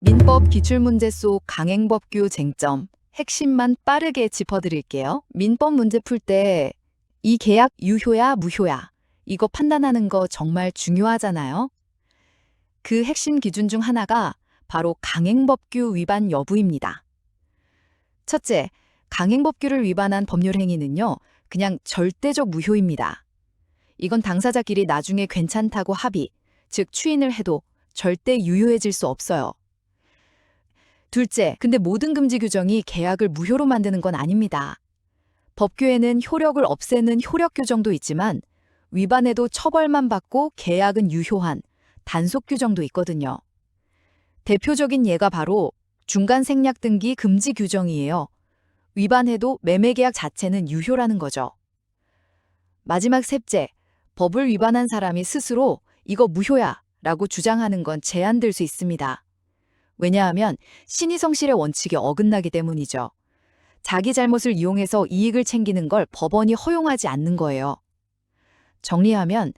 민법 기출문제 속 강행법규 쟁점, 핵심만 빠르게 짚어드릴게요. 민법 문제 풀 때 이 계약 유효야 무효야 이거 판단하는 거 정말 중요하잖아요. 그 핵심 기준 중 하나가 바로 강행법규 위반 여부입니다. 첫째, 강행법규를 위반한 법률 행위는요, 그냥 절대적 무효입니다. 이건 당사자끼리 나중에 괜찮다고 합의, 즉 추인을 해도 절대 유효해질 수 없어요. 둘째, 근데 모든 금지 규정이 계약을 무효로 만드는 건 아닙니다. 법규에는 효력을 없애는 효력 규정도 있지만 위반해도 처벌만 받고 계약은 유효한 단속 규정도 있거든요. 대표적인 예가 바로 중간 생략 등기 금지 규정이에요. 위반해도 매매 계약 자체는 유효라는 거죠. 마지막 셋째, 법을 위반한 사람이 스스로 이거 무효야 라고 주장하는 건 제한될 수 있습니다. 왜냐하면 신의성실의 원칙에 어긋나기 때문이죠. 자기 잘못을 이용해서 이익을 챙기는 걸 법원이 허용하지 않는 거예요. 정리하면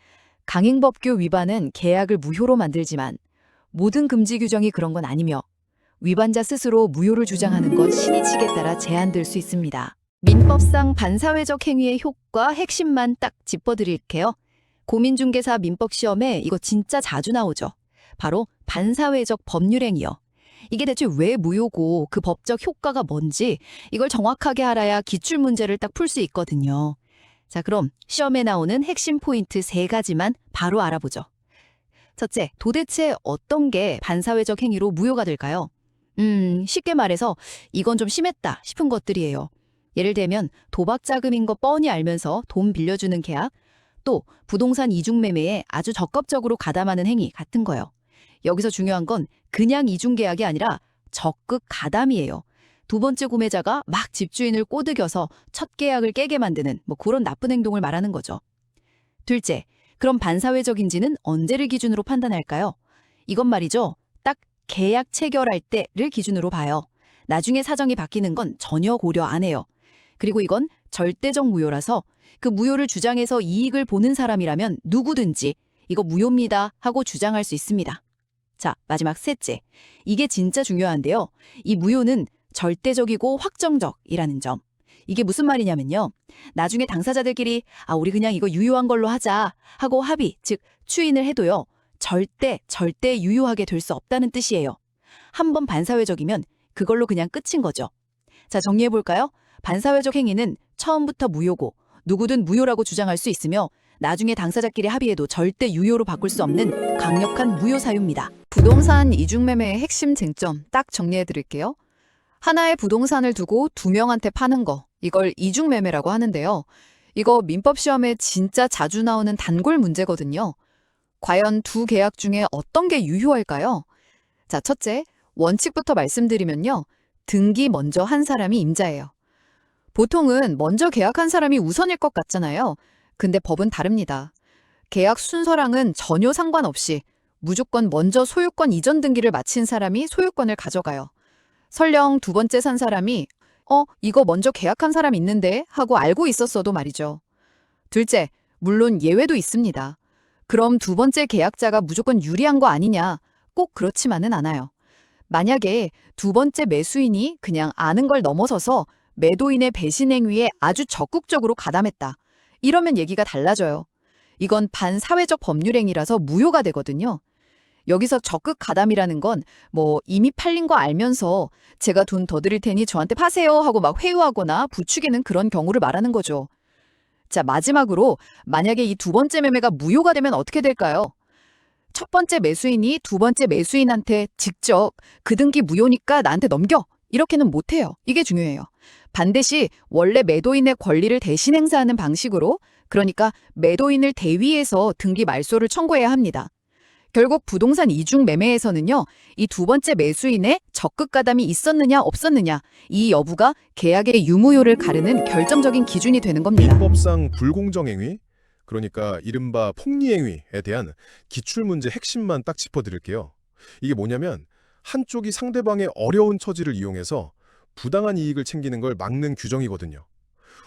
강행법규 위반은 계약을 무효로 만들지만 모든 금지 규정이 그런 건 아니며 위반자 스스로 무효를 주장하는 건 신의칙에 따라 제한될 수 있습니다. 민법상 반사회적 행위의 효과 핵심만 딱 짚어드릴게요. 고민중개사 민법시험에 이거 진짜 자주 나오죠. 바로 반사회적 법률행위요. 이게 대체 왜 무효고 그 법적 효과가 뭔지 이걸 정확하게 알아야 기출문제를 딱 풀 수 있거든요. 자, 그럼 시험에 나오는 핵심 포인트 3가지만 바로 알아보죠. 첫째, 도대체 어떤 게 반사회적 행위로 무효가 될까요? 쉽게 말해서 이건 좀 심했다 싶은 것들이에요. 예를 들면 도박 자금인 거 뻔히 알면서 돈 빌려주는 계약, 또 부동산 이중매매에 아주 적극적으로 가담하는 행위 같은 거요. 여기서 중요한 건 그냥 이중계약이 아니라 적극 가담이에요. 두 번째 구매자가 막 집주인을 꼬드겨서 첫 계약을 깨게 만드는 그런 나쁜 행동을 말하는 거죠. 둘째, 그럼 반사회적인지는 언제를 기준으로 판단할까요? 이건 말이죠. 딱 계약 체결할 때를 기준으로 봐요. 나중에 사정이 바뀌는 건 전혀 고려 안 해요. 그리고 이건 절대적 무효라서 그 무효를 주장해서 이익을 보는 사람이라면 누구든지 이거 무효입니다 하고 주장할 수 있습니다. 자, 마지막 셋째. 이게 진짜 중요한데요. 이 무효는 절대적이고 확정적이라는 점. 이게 무슨 말이냐면요. 나중에 당사자들끼리 우리 그냥 이거 유효한 걸로 하자 하고 합의, 즉 추인을 해도요. 절대 유효하게 될 수 없다는 뜻이에요. 한번 반사회적이면 그걸로 그냥 끝인 거죠. 자, 정리해볼까요? 반사회적 행위는 처음부터 무효고 누구든 무효라고 주장할 수 있으며 나중에 당사자끼리 합의해도 절대 유효로 바꿀 수 없는 강력한 무효 사유입니다. 부동산 이중매매의 핵심 쟁점 딱 정리해드릴게요. 하나의 부동산을 두고 두 명한테 파는 거, 이걸 이중매매라고 하는데요. 이거 민법시험에 진짜 자주 나오는 단골 문제거든요. 과연 두 계약 중에 어떤 게 유효할까요? 자, 첫째, 원칙부터 말씀드리면요. 등기 먼저 한 사람이 임자예요. 보통은 먼저 계약한 사람이 우선일 것 같잖아요. 근데 법은 다릅니다. 계약 순서랑은 전혀 상관없이 무조건 먼저 소유권 이전 등기를 마친 사람이 소유권을 가져가요. 설령 두 번째 산 사람이 이거 먼저 계약한 사람 있는데 하고 알고 있었어도 말이죠. 둘째, 물론 예외도 있습니다. 그럼 두 번째 계약자가 무조건 유리한 거 아니냐? 꼭 그렇지만은 않아요. 만약에 두 번째 매수인이 그냥 아는 걸 넘어서서 매도인의 배신 행위에 아주 적극적으로 가담했다. 이러면 얘기가 달라져요. 이건 반사회적 법률행위라서 무효가 되거든요. 여기서 적극 가담이라는 건 이미 팔린 거 알면서 제가 돈 더 드릴 테니 저한테 파세요 하고 막 회유하거나 부추기는 그런 경우를 말하는 거죠. 자, 마지막으로 만약에 이 두 번째 매매가 무효가 되면 어떻게 될까요? 첫 번째 매수인이 두 번째 매수인한테 직접 그 등기 무효니까 나한테 넘겨 이렇게는 못해요. 이게 중요해요. 반드시 원래 매도인의 권리를 대신 행사하는 방식으로, 그러니까 매도인을 대위해서 등기 말소를 청구해야 합니다. 결국 부동산 이중 매매에서는요. 이 두 번째 매수인의 적극 가담이 있었느냐 없었느냐 이 여부가 계약의 유무효를 가르는 결정적인 기준이 되는 겁니다. 민법상 불공정 행위, 그러니까 이른바 폭리 행위에 대한 기출문제 핵심만 딱 짚어드릴게요. 이게 뭐냐면 한쪽이 상대방의 어려운 처지를 이용해서 부당한 이익을 챙기는 걸 막는 규정이거든요.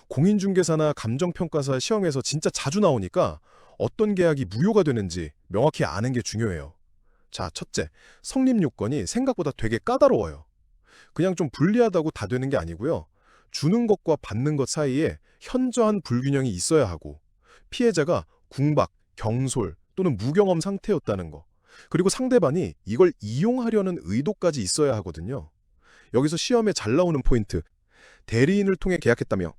공인중개사나 감정평가사 시험에서 진짜 자주 나오니까 어떤 계약이 무효가 되는지 명확히 아는 게 중요해요. 자, 첫째, 성립 요건이 생각보다 되게 까다로워요. 그냥 좀 불리하다고 다 되는 게 아니고요. 주는 것과 받는 것 사이에 현저한 불균형이 있어야 하고, 피해자가 궁박, 경솔 또는 무경험 상태였다는 거, 그리고 상대방이 이걸 이용하려는 의도까지 있어야 하거든요. 여기서 시험에 잘 나오는 포인트, 대리인을 통해 계약했다며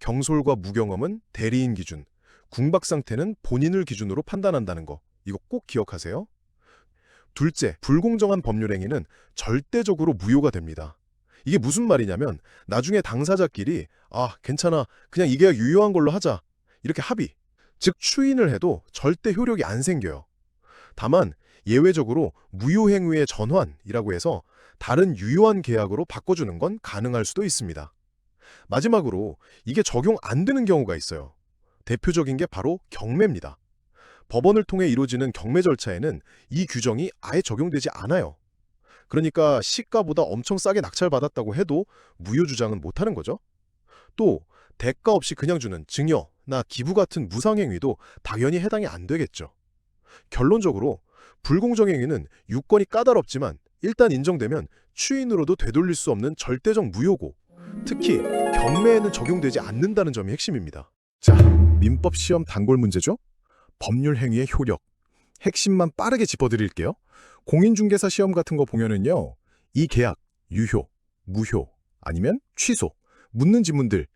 경솔과 무경험은 대리인 기준, 궁박 상태는 본인을 기준으로 판단한다는 거, 이거 꼭 기억하세요. 둘째, 불공정한 법률 행위는 절대적으로 무효가 됩니다. 이게 무슨 말이냐면 나중에 당사자끼리 괜찮아, 그냥 이 계약 유효한 걸로 하자, 이렇게 합의, 즉 추인을 해도 절대 효력이 안 생겨요. 다만 예외적으로 무효 행위의 전환이라고 해서 다른 유효한 계약으로 바꿔주는 건 가능할 수도 있습니다. 마지막으로 이게 적용 안 되는 경우가 있어요. 대표적인 게 바로 경매입니다. 법원을 통해 이루어지는 경매 절차에는 이 규정이 아예 적용되지 않아요. 그러니까 시가보다 엄청 싸게 낙찰받았다고 해도 무효 주장은 못하는 거죠. 또 대가 없이 그냥 주는 증여나 기부 같은 무상행위도 당연히 해당이 안 되겠죠. 결론적으로 불공정 행위는 유권이 까다롭지만 일단 인정되면 추인으로도 되돌릴 수 없는 절대적 무효고, 특히 경매에는 적용되지 않는다는 점이 핵심입니다. 자, 민법 시험 단골 문제죠? 법률 행위의 효력. 핵심만 빠르게 짚어드릴게요. 공인중개사 시험 같은 거 보면은요, 이 계약, 유효, 무효, 아니면 취소, 묻는 지문들,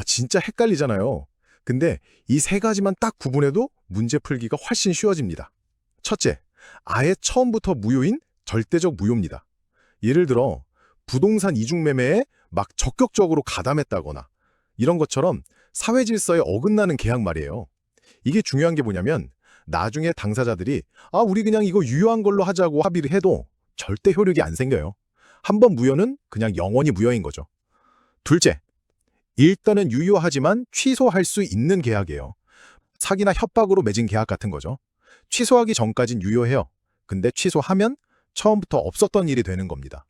진짜 헷갈리잖아요. 근데 이 세 가지만 딱 구분해도 문제 풀기가 훨씬 쉬워집니다. 첫째, 아예 처음부터 무효인 절대적 무효입니다. 예를 들어 부동산 이중매매에 막 적극적으로 가담했다거나 이런 것처럼 사회 질서에 어긋나는 계약 말이에요. 이게 중요한 게 뭐냐면 나중에 당사자들이 우리 그냥 이거 유효한 걸로 하자고 합의를 해도 절대 효력이 안 생겨요. 한번 무효는 그냥 영원히 무효인 거죠. 둘째, 일단은 유효하지만 취소할 수 있는 계약이에요. 사기나 협박으로 맺은 계약 같은 거죠. 취소하기 전까진 유효해요. 근데 취소하면 처음부터 없었던 일이 되는 겁니다.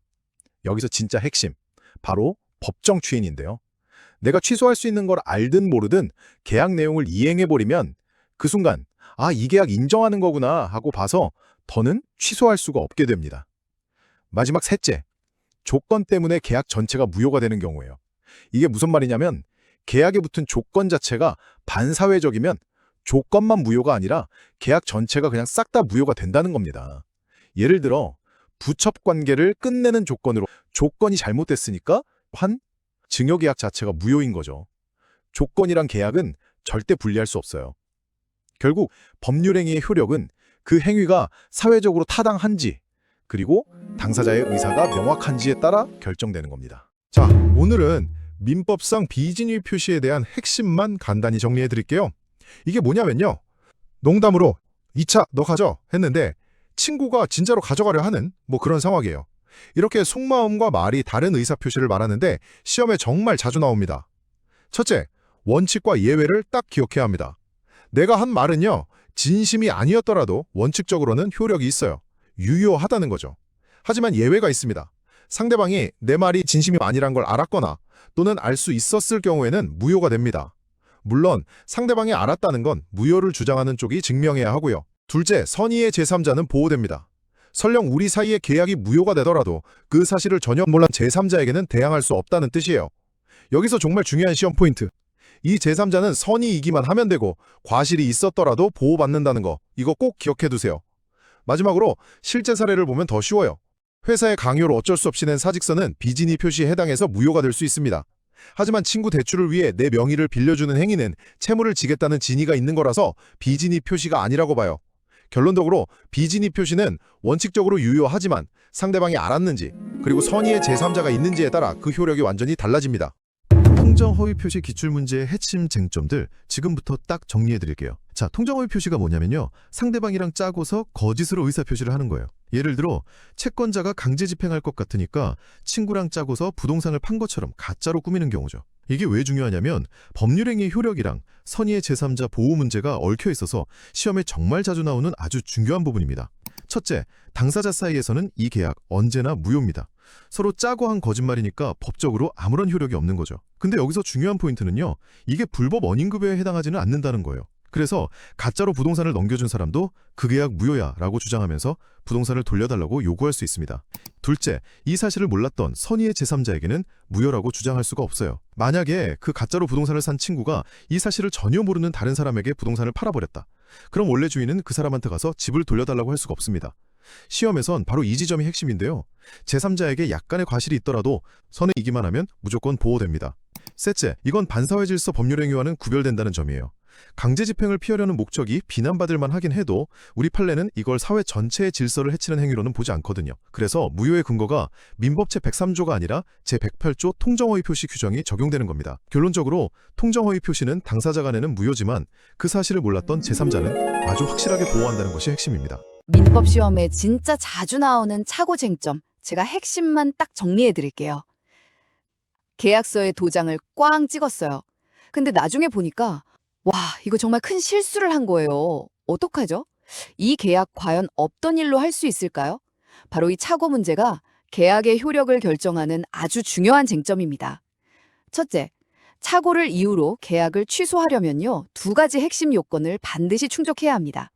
여기서 진짜 핵심, 바로 법정 추인인데요. 내가 취소할 수 있는 걸 알든 모르든 계약 내용을 이행해버리면 그 순간 이 계약 인정하는 거구나 하고 봐서 더는 취소할 수가 없게 됩니다. 마지막 셋째, 조건 때문에 계약 전체가 무효가 되는 경우예요. 이게 무슨 말이냐면 계약에 붙은 조건 자체가 반사회적이면 조건만 무효가 아니라 계약 전체가 그냥 싹 다 무효가 된다는 겁니다. 예를 들어 부첩 관계를 끝내는 조건으로 조건이 잘못됐으니까 증여계약 자체가 무효인 거죠. 조건이랑 계약은 절대 분리할 수 없어요. 결국 법률행위의 효력은 그 행위가 사회적으로 타당한지 그리고 당사자의 의사가 명확한지에 따라 결정되는 겁니다. 자, 오늘은 민법상 비진위 표시에 대한 핵심만 간단히 정리해 드릴게요. 이게 뭐냐면요, 농담으로 2차 너 가져 했는데 친구가 진짜로 가져가려 하는 그런 상황이에요. 이렇게 속마음과 말이 다른 의사표시를 말하는데 시험에 정말 자주 나옵니다. 첫째, 원칙과 예외를 딱 기억해야 합니다. 내가 한 말은요, 진심이 아니었더라도 원칙적으로는 효력이 있어요. 유효하다는 거죠. 하지만 예외가 있습니다. 상대방이 내 말이 진심이 아니란 걸 알았거나 또는 알 수 있었을 경우에는 무효가 됩니다. 물론 상대방이 알았다는 건 무효를 주장하는 쪽이 증명해야 하고요. 둘째, 선의의 제3자는 보호됩니다. 설령 우리 사이의 계약이 무효가 되더라도 그 사실을 전혀 몰란 제3자에게는 대항할 수 없다는 뜻이에요. 여기서 정말 중요한 시험 포인트. 이 제3자는 선의이기만 하면 되고 과실이 있었더라도 보호받는다는 거, 이거 꼭 기억해 두세요. 마지막으로 실제 사례를 보면 더 쉬워요. 회사의 강요로 어쩔 수 없이 낸 사직서는 비진위 표시에 해당해서 무효가 될 수 있습니다. 하지만 친구 대출을 위해 내 명의를 빌려주는 행위는 채무를 지겠다는 진의가 있는 거라서 비진위 표시가 아니라고 봐요. 결론적으로 비진위 표시는 원칙적으로 유효하지만 상대방이 알았는지 그리고 선의의 제3자가 있는지에 따라 그 효력이 완전히 달라집니다. 통정 허위 표시 기출문제의 핵심 쟁점들 지금부터 딱 정리해 드릴게요. 자, 통정 허위 표시가 뭐냐면요, 상대방이랑 짜고서 거짓으로 의사 표시를 하는 거예요. 예를 들어 채권자가 강제 집행할 것 같으니까 친구랑 짜고서 부동산을 판 것처럼 가짜로 꾸미는 경우죠. 이게 왜 중요하냐면 법률행위의 효력이랑 선의의 제3자 보호 문제가 얽혀 있어서 시험에 정말 자주 나오는 아주 중요한 부분입니다. 첫째, 당사자 사이에서는 이 계약 언제나 무효입니다. 서로 짜고 한 거짓말이니까 법적으로 아무런 효력이 없는 거죠. 근데 여기서 중요한 포인트는요, 이게 불법 언인급여에 해당하지는 않는다는 거예요. 그래서 가짜로 부동산을 넘겨준 사람도 그 계약 무효야라고 주장하면서 부동산을 돌려달라고 요구할 수 있습니다. 둘째, 이 사실을 몰랐던 선의의 제3자에게는 무효라고 주장할 수가 없어요. 만약에 그 가짜로 부동산을 산 친구가 이 사실을 전혀 모르는 다른 사람에게 부동산을 팔아버렸다. 그럼 원래 주인은 그 사람한테 가서 집을 돌려달라고 할 수가 없습니다. 시험에선 바로 이 지점이 핵심인데요. 제3자에게 약간의 과실이 있더라도 선의이기만 하면 무조건 보호됩니다. 셋째, 이건 반사회 질서 법률 행위와는 구별된다는 점이에요. 강제 집행을 피하려는 목적이 비난받을 만하긴 해도 우리 판례는 이걸 사회 전체의 질서를 해치는 행위로는 보지 않거든요. 그래서 무효의 근거가 민법 제103조가 아니라 제108조 통정허위 표시 규정이 적용되는 겁니다. 결론적으로 통정허위 표시는 당사자가 내는 무효지만 그 사실을 몰랐던 제3자는 아주 확실하게 보호한다는 것이 핵심입니다. 민법 시험에 진짜 자주 나오는 착오 쟁점, 제가 핵심만 딱 정리해 드릴게요. 계약서에 도장을 꽝 찍었어요. 근데 나중에 보니까 와, 이거 정말 큰 실수를 한 거예요. 어떡하죠? 이 계약 과연 없던 일로 할 수 있을까요? 바로 이 착오 문제가 계약의 효력을 결정하는 아주 중요한 쟁점입니다. 첫째, 착오를 이유로 계약을 취소하려면요, 두 가지 핵심 요건을 반드시 충족해야 합니다.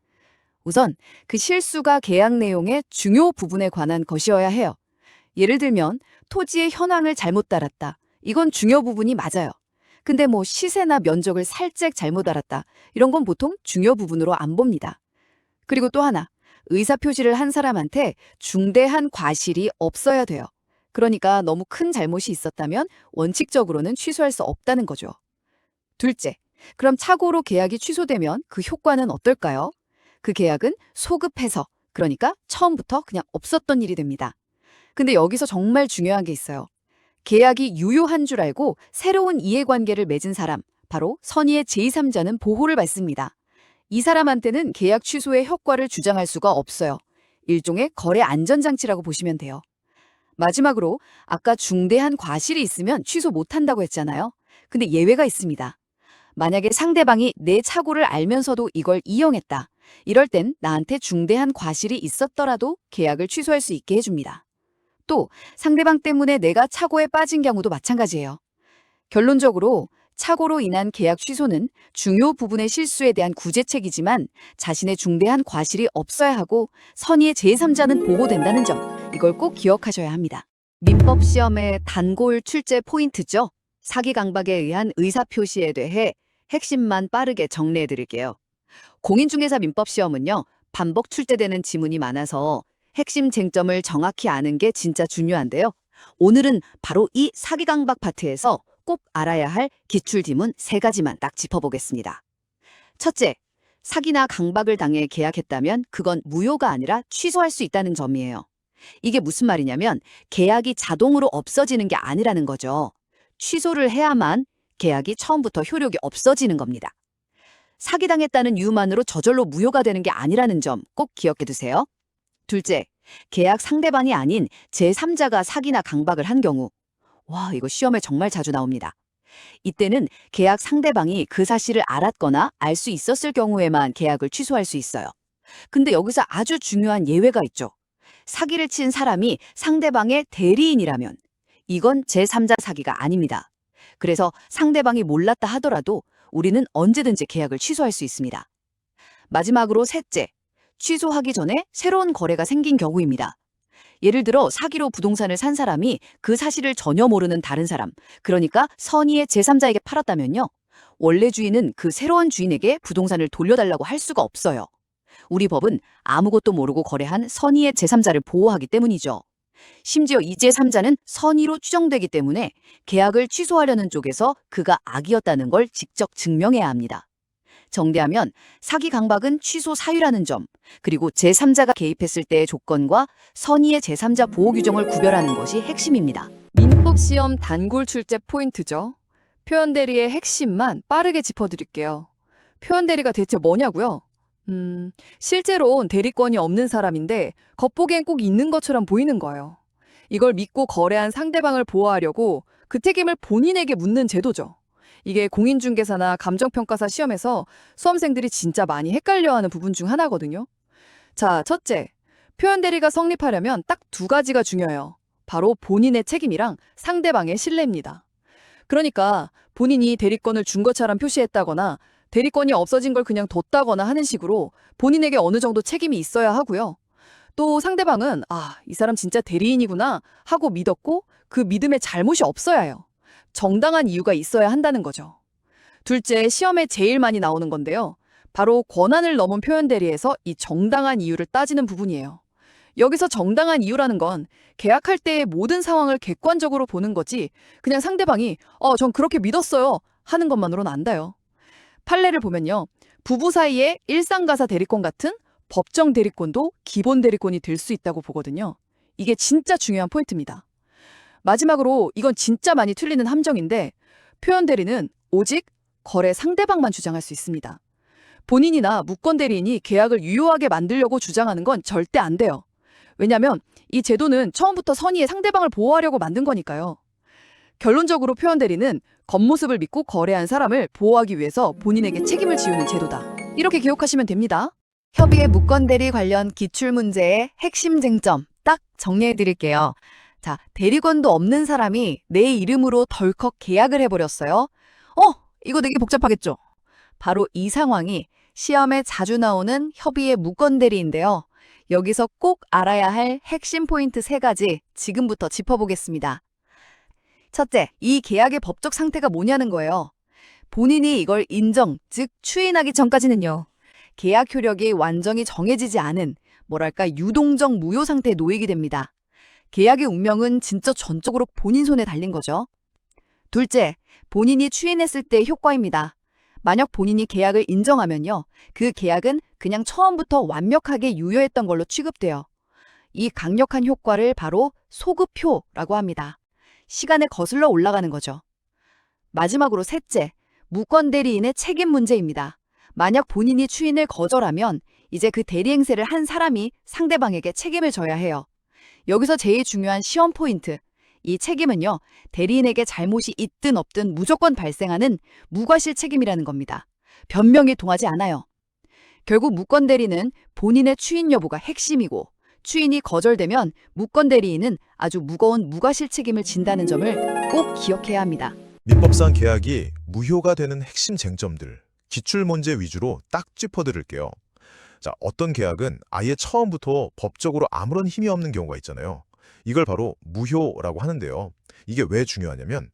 우선 그 실수가 계약 내용의 중요 부분에 관한 것이어야 해요. 예를 들면 토지의 현황을 잘못 달았다. 이건 중요 부분이 맞아요. 근데 뭐 시세나 면적을 살짝 잘못 알았다. 이런 건 보통 중요 부분으로 안 봅니다. 그리고 또 하나, 의사표시를 한 사람한테 중대한 과실이 없어야 돼요. 그러니까 너무 큰 잘못이 있었다면 원칙적으로는 취소할 수 없다는 거죠. 둘째, 그럼 착오로 계약이 취소되면 그 효과는 어떨까요? 그 계약은 소급해서, 그러니까 처음부터 그냥 없었던 일이 됩니다. 근데 여기서 정말 중요한 게 있어요. 계약이 유효한 줄 알고 새로운 이해관계를 맺은 사람, 바로 선의의 제3자는 보호를 받습니다. 이 사람한테는 계약 취소의 효과를 주장할 수가 없어요. 일종의 거래 안전장치라고 보시면 돼요. 마지막으로 아까 중대한 과실이 있으면 취소 못한다고 했잖아요. 근데 예외가 있습니다. 만약에 상대방이 내 착오를 알면서도 이걸 이용했다. 이럴 땐 나한테 중대한 과실이 있었더라도 계약을 취소할 수 있게 해줍니다. 또 상대방 때문에 내가 착오에 빠진 경우도 마찬가지예요. 결론적으로 착오로 인한 계약 취소는 중요 부분의 실수에 대한 구제책이지만 자신의 중대한 과실이 없어야 하고 선의의 제3자는 보호된다는 점, 이걸 꼭 기억하셔야 합니다. 민법 시험의 단골 출제 포인트죠. 사기 강박에 의한 의사표시에 대해 핵심만 빠르게 정리해 드릴게요. 공인중개사 민법 시험은요, 반복 출제되는 지문이 많아서 핵심 쟁점을 정확히 아는 게 진짜 중요한데요. 오늘은 바로 이 사기 강박 파트에서 꼭 알아야 할 기출 지문 3가지만 딱 짚어보겠습니다. 첫째, 사기나 강박을 당해 계약했다면 그건 무효가 아니라 취소할 수 있다는 점이에요. 이게 무슨 말이냐면 계약이 자동으로 없어지는 게 아니라는 거죠. 취소를 해야만 계약이 처음부터 효력이 없어지는 겁니다. 사기당했다는 이유만으로 저절로 무효가 되는 게 아니라는 점 꼭 기억해 두세요. 둘째, 계약 상대방이 아닌 제3자가 사기나 강박을 한 경우. 와, 이거 시험에 정말 자주 나옵니다. 이때는 계약 상대방이 그 사실을 알았거나 알 수 있었을 경우에만 계약을 취소할 수 있어요. 근데 여기서 아주 중요한 예외가 있죠. 사기를 친 사람이 상대방의 대리인이라면 이건 제3자 사기가 아닙니다. 그래서 상대방이 몰랐다 하더라도 우리는 언제든지 계약을 취소할 수 있습니다. 마지막으로 셋째, 취소하기 전에 새로운 거래가 생긴 경우입니다. 예를 들어 사기로 부동산을 산 사람이 그 사실을 전혀 모르는 다른 사람, 그러니까 선의의 제3자에게 팔았다면요. 원래 주인은 그 새로운 주인에게 부동산을 돌려달라고 할 수가 없어요. 우리 법은 아무것도 모르고 거래한 선의의 제3자를 보호하기 때문이죠. 심지어 이 제3자는 선의로 추정되기 때문에 계약을 취소하려는 쪽에서 그가 악이었다는 걸 직접 증명해야 합니다. 정리하면 사기 강박은 취소 사유라는 점, 그리고 제3자가 개입했을 때의 조건과 선의의 제3자 보호 규정을 구별하는 것이 핵심입니다. 민법 시험 단골 출제 포인트죠. 표현 대리의 핵심만 빠르게 짚어드릴게요. 표현 대리가 대체 뭐냐고요? 실제로는 대리권이 없는 사람인데 겉보기엔 꼭 있는 것처럼 보이는 거예요. 이걸 믿고 거래한 상대방을 보호하려고 그 책임을 본인에게 묻는 제도죠. 이게 공인중개사나 감정평가사 시험에서 수험생들이 진짜 많이 헷갈려하는 부분 중 하나거든요. 자, 첫째, 표현 대리가 성립하려면 딱 2가지가 중요해요. 바로 본인의 책임이랑 상대방의 신뢰입니다. 그러니까 본인이 대리권을 준 것처럼 표시했다거나 대리권이 없어진 걸 그냥 뒀다거나 하는 식으로 본인에게 어느 정도 책임이 있어야 하고요. 또 상대방은 이 사람 진짜 대리인이구나 하고 믿었고 그 믿음에 잘못이 없어야 해요. 정당한 이유가 있어야 한다는 거죠. 둘째, 시험에 제일 많이 나오는 건데요. 바로 권한을 넘은 표현 대리에서 이 정당한 이유를 따지는 부분이에요. 여기서 정당한 이유라는 건 계약할 때의 모든 상황을 객관적으로 보는 거지 그냥 상대방이 전 그렇게 믿었어요 하는 것만으로는 안 돼요. 판례를 보면요. 부부 사이에 일상가사 대리권 같은 법정 대리권도 기본 대리권이 될 수 있다고 보거든요. 이게 진짜 중요한 포인트입니다. 마지막으로 이건 진짜 많이 틀리는 함정인데 표현 대리는 오직 거래 상대방만 주장할 수 있습니다. 본인이나 무권 대리인이 계약을 유효하게 만들려고 주장하는 건 절대 안 돼요. 왜냐하면 이 제도는 처음부터 선의의 상대방을 보호하려고 만든 거니까요. 결론적으로 표현 대리는 겉모습을 믿고 거래한 사람을 보호하기 위해서 본인에게 책임을 지우는 제도다. 이렇게 기억하시면 됩니다. 협의의 무권 대리 관련 기출 문제의 핵심 쟁점 딱 정리해 드릴게요. 자, 대리권도 없는 사람이 내 이름으로 덜컥 계약을 해버렸어요. 이거 되게 복잡하겠죠? 바로 이 상황이 시험에 자주 나오는 협의의 무권 대리인데요. 여기서 꼭 알아야 할 핵심 포인트 3가지 지금부터 짚어보겠습니다. 첫째, 이 계약의 법적 상태가 뭐냐는 거예요. 본인이 이걸 인정, 즉 추인하기 전까지는요. 계약 효력이 완전히 정해지지 않은 유동적 무효 상태에 놓이게 됩니다. 계약의 운명은 진짜 전적으로 본인 손에 달린 거죠. 둘째, 본인이 추인했을 때의 효과입니다. 만약 본인이 계약을 인정하면요. 그 계약은 그냥 처음부터 완벽하게 유효했던 걸로 취급돼요. 이 강력한 효과를 바로 소급효라고 합니다. 시간에 거슬러 올라가는 거죠. 마지막으로 셋째, 무권 대리인의 책임 문제입니다. 만약 본인이 추인을 거절하면 이제 그 대리 행세를 한 사람이 상대방에게 책임을 져야 해요. 여기서 제일 중요한 시험 포인트. 이 책임은요, 대리인에게 잘못이 있든 없든 무조건 발생하는 무과실 책임이라는 겁니다. 변명이 통하지 않아요. 결국 무권 대리는 본인의 추인 여부가 핵심이고 추인이 거절되면 무권 대리인은 아주 무거운 무과실 책임을 진다는 점을 꼭 기억해야 합니다. 민법상 계약이 무효가 되는 핵심 쟁점들, 기출 문제 위주로 딱 짚어드릴게요. 자, 어떤 계약은 아예 처음부터 법적으로 아무런 힘이 없는 경우가 있잖아요. 이걸 바로 무효라고 하는데요. 이게 왜 중요하냐면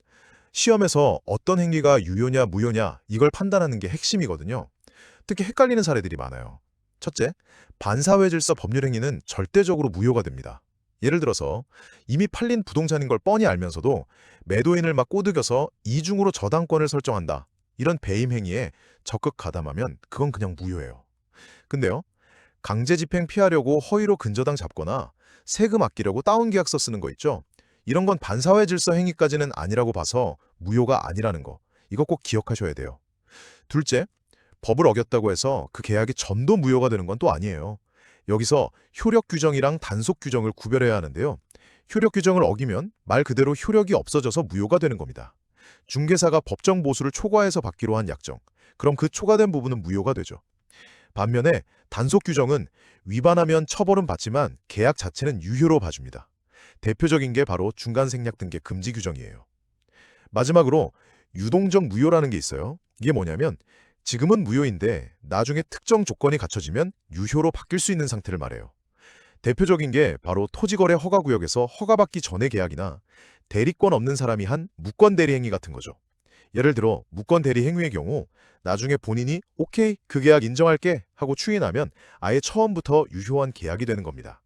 시험에서 어떤 행위가 유효냐 무효냐 이걸 판단하는 게 핵심이거든요. 특히 헷갈리는 사례들이 많아요. 첫째, 반사회 질서 법률 행위는 절대적으로 무효가 됩니다. 예를 들어서 이미 팔린 부동산인 걸 뻔히 알면서도 매도인을 막 꼬드겨서 이중으로 저당권을 설정한다. 이런 배임 행위에 적극 가담하면 그건 그냥 무효예요. 근데요, 강제 집행 피하려고 허위로 근저당 잡거나 세금 아끼려고 다운계약서 쓰는 거 있죠? 이런 건 반사회 질서 행위까지는 아니라고 봐서 무효가 아니라는 거. 이거 꼭 기억하셔야 돼요. 둘째, 법을 어겼다고 해서 그 계약이 전도 무효가 되는 건 또 아니에요. 여기서 효력 규정이랑 단속 규정을 구별해야 하는데요. 효력 규정을 어기면 말 그대로 효력이 없어져서 무효가 되는 겁니다. 중개사가 법정 보수를 초과해서 받기로 한 약정. 그럼 그 초과된 부분은 무효가 되죠. 반면에 단속 규정은 위반하면 처벌은 받지만 계약 자체는 유효로 봐줍니다. 대표적인 게 바로 중간생략 등의 금지 규정이에요. 마지막으로 유동적 무효라는 게 있어요. 이게 뭐냐면 지금은 무효인데 나중에 특정 조건이 갖춰지면 유효로 바뀔 수 있는 상태를 말해요. 대표적인 게 바로 토지거래 허가구역에서 허가받기 전의 계약이나 대리권 없는 사람이 한 무권 대리 행위 같은 거죠. 예를 들어 무권 대리 행위의 경우 나중에 본인이 오케이, 그 계약 인정할게 하고 추인하면 아예 처음부터 유효한 계약이 되는 겁니다.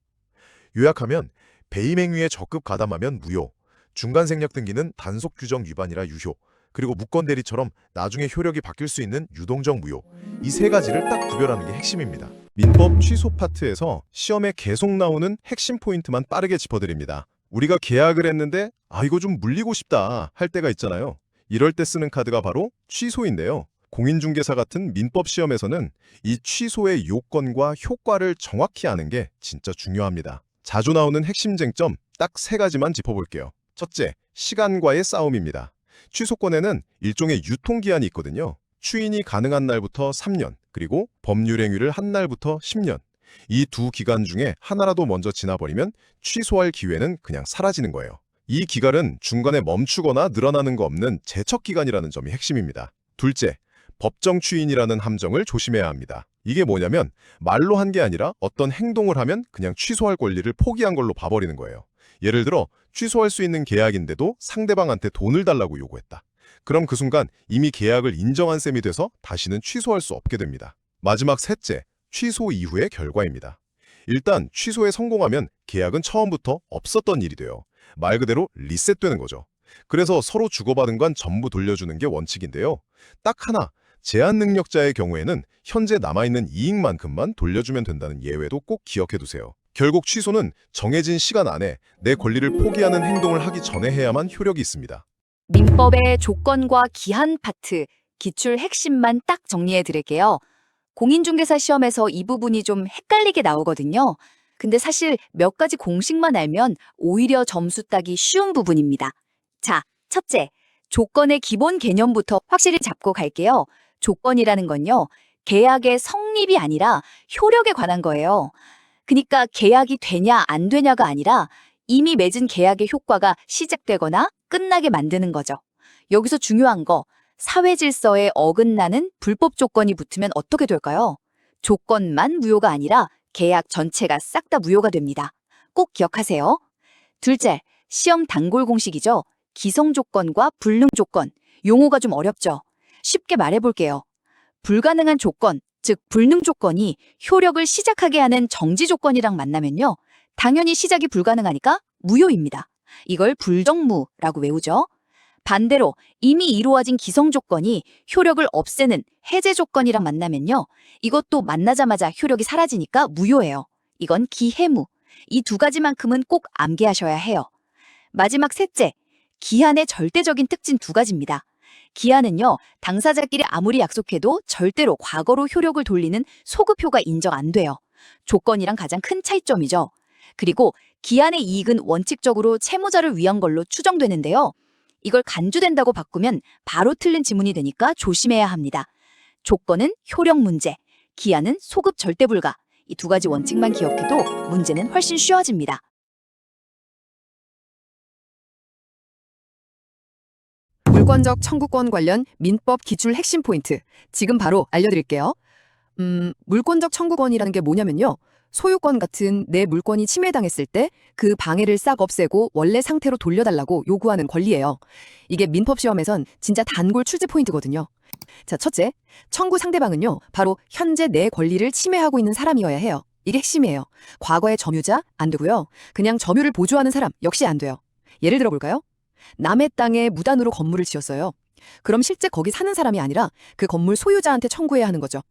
요약하면 배임 행위에 적극 가담하면 무효, 중간생략 등기는 단속 규정 위반이라 유효, 그리고 무권 대리처럼 나중에 효력이 바뀔 수 있는 유동적 무효. 이 3가지를 딱 구별하는 게 핵심입니다. 민법 취소 파트에서 시험에 계속 나오는 핵심 포인트만 빠르게 짚어드립니다. 우리가 계약을 했는데 이거 좀 물리고 싶다 할 때가 있잖아요. 이럴 때 쓰는 카드가 바로 취소인데요. 공인중개사 같은 민법 시험에서는 이 취소의 요건과 효과를 정확히 아는 게 진짜 중요합니다. 자주 나오는 핵심 쟁점 딱 3가지만 짚어볼게요. 첫째, 시간과의 싸움입니다. 취소권에는 일종의 유통기한이 있거든요. 추인이 가능한 날부터 3년, 그리고 법률 행위를 한 날부터 10년. 이 두 기간 중에 하나라도 먼저 지나버리면 취소할 기회는 그냥 사라지는 거예요. 이 기간은 중간에 멈추거나 늘어나는 거 없는 제척기간이라는 점이 핵심입니다. 둘째, 법정 추인이라는 함정을 조심해야 합니다. 이게 뭐냐면 말로 한 게 아니라 어떤 행동을 하면 그냥 취소할 권리를 포기한 걸로 봐버리는 거예요. 예를 들어 취소할 수 있는 계약인데도 상대방한테 돈을 달라고 요구했다. 그럼 그 순간 이미 계약을 인정한 셈이 돼서 다시는 취소할 수 없게 됩니다. 마지막 셋째, 취소 이후의 결과입니다. 일단 취소에 성공하면 계약은 처음부터 없었던 일이 돼요. 말 그대로 리셋되는 거죠. 그래서 서로 주고받은 건 전부 돌려주는 게 원칙인데요. 딱 하나, 제한 능력자의 경우에는 현재 남아있는 이익만큼만 돌려주면 된다는 예외도 꼭 기억해두세요. 결국 취소는 정해진 시간 안에 내 권리를 포기하는 행동을 하기 전에 해야만 효력이 있습니다. 민법의 조건과 기한 파트, 기출 핵심만 딱 정리해 드릴게요. 공인중개사 시험에서 이 부분이 좀 헷갈리게 나오거든요. 근데 사실 몇 가지 공식만 알면 오히려 점수 따기 쉬운 부분입니다. 자, 첫째, 조건의 기본 개념부터 확실히 잡고 갈게요. 조건이라는 건요, 계약의 성립이 아니라 효력에 관한 거예요. 그러니까 계약이 되냐 안 되냐가 아니라 이미 맺은 계약의 효과가 시작되거나 끝나게 만드는 거죠. 여기서 중요한 거, 사회 질서에 어긋나는 불법 조건이 붙으면 어떻게 될까요? 조건만 무효가 아니라 계약 전체가 싹 다 무효가 됩니다. 꼭 기억하세요. 둘째, 시험 단골 공식이죠. 기성 조건과 불능 조건. 용어가 좀 어렵죠? 쉽게 말해볼게요. 불가능한 조건, 즉 불능 조건이 효력을 시작하게 하는 정지 조건이랑 만나면요, 당연히 시작이 불가능하니까 무효입니다. 이걸 불정무라고 외우죠. 반대로 이미 이루어진 기성 조건이 효력을 없애는 해제 조건이랑 만나면요, 이것도 만나자마자 효력이 사라지니까 무효예요. 이건 기해무. 이 두 가지만큼은 꼭 암기하셔야 해요. 마지막 셋째, 기한의 절대적인 특징 두 가지입니다. 기한은요, 당사자끼리 아무리 약속해도 절대로 과거로 효력을 돌리는 소급효가 인정 안 돼요. 조건이랑 가장 큰 차이점이죠. 그리고 기한의 이익은 원칙적으로 채무자를 위한 걸로 추정되는데요. 이걸 간주된다고 바꾸면 바로 틀린 지문이 되니까 조심해야 합니다. 조건은 효력 문제, 기한은 소급 절대 불가. 이 두 가지 원칙만 기억해도 문제는 훨씬 쉬워집니다. 물권적 청구권 관련 민법 기출 핵심 포인트 지금 바로 알려드릴게요. 물권적 청구권이라는 게 뭐냐면요, 소유권 같은 내 물건이 침해당했을 때 그 방해를 싹 없애고 원래 상태로 돌려달라고 요구하는 권리예요. 이게 민법 시험에선 진짜 단골 출제 포인트거든요. 자, 첫째, 청구 상대방은요, 바로 현재 내 권리를 침해하고 있는 사람이어야 해요. 이게 핵심이에요. 과거의 점유자 안 되고요, 그냥 점유를 보조하는 사람 역시 안 돼요. 예를 들어볼까요? 남의 땅에 무단으로 건물을 지었어요. 그럼 실제 거기 사는 사람이 아니라 그 건물 소유자한테 청구해야 하는 거죠.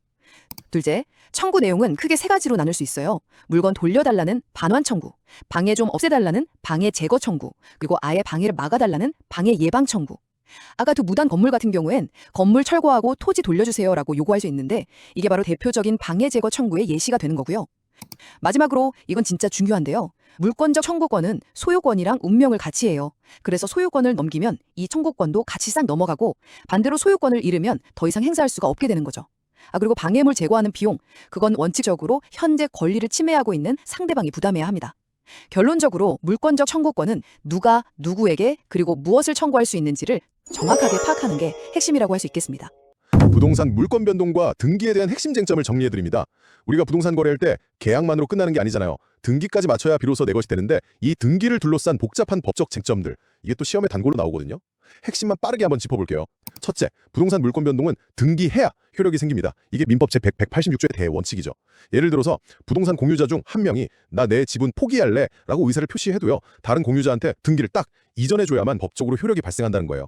둘째, 청구 내용은 크게 세 가지로 나눌 수 있어요. 물건 돌려달라는 반환 청구, 방해 좀 없애달라는 방해 제거 청구, 그리고 아예 방해를 막아달라는 방해 예방 청구. 아까 두 무단 건물 같은 경우엔 건물 철거하고 토지 돌려주세요라고 요구할 수 있는데, 이게 바로 대표적인 방해 제거 청구의 예시가 되는 거고요. 마지막으로 이건 진짜 중요한데요, 물권적 청구권은 소유권이랑 운명을 같이 해요. 그래서 소유권을 넘기면 이 청구권도 같이 싹 넘어가고, 반대로 소유권을 잃으면 더 이상 행사할 수가 없게 되는 거죠. 그리고 방해물 제거하는 비용, 그건 원칙적으로 현재 권리를 침해하고 있는 상대방이 부담해야 합니다. 결론적으로 물권적 청구권은 누가 누구에게 그리고 무엇을 청구할 수 있는지를 정확하게 파악하는 게 핵심이라고 할 수 있겠습니다. 부동산 물권 변동과 등기에 대한 핵심 쟁점을 정리해드립니다. 우리가 부동산 거래할 때 계약만으로 끝나는 게 아니잖아요. 등기까지 맞춰야 비로소 내 것이 되는데, 이 등기를 둘러싼 복잡한 법적 쟁점들, 이게 또 시험에 단골로 나오거든요. 핵심만 빠르게 한번 짚어볼게요. 첫째, 부동산 물권 변동은 등기해야 효력이 생깁니다. 이게 민법 제186조의 대원칙이죠. 예를 들어서 부동산 공유자 중 한 명이 나 내 지분 포기할래 라고 의사를 표시해도요, 다른 공유자한테 등기를 딱 이전해줘야만 법적으로 효력이 발생한다는 거예요.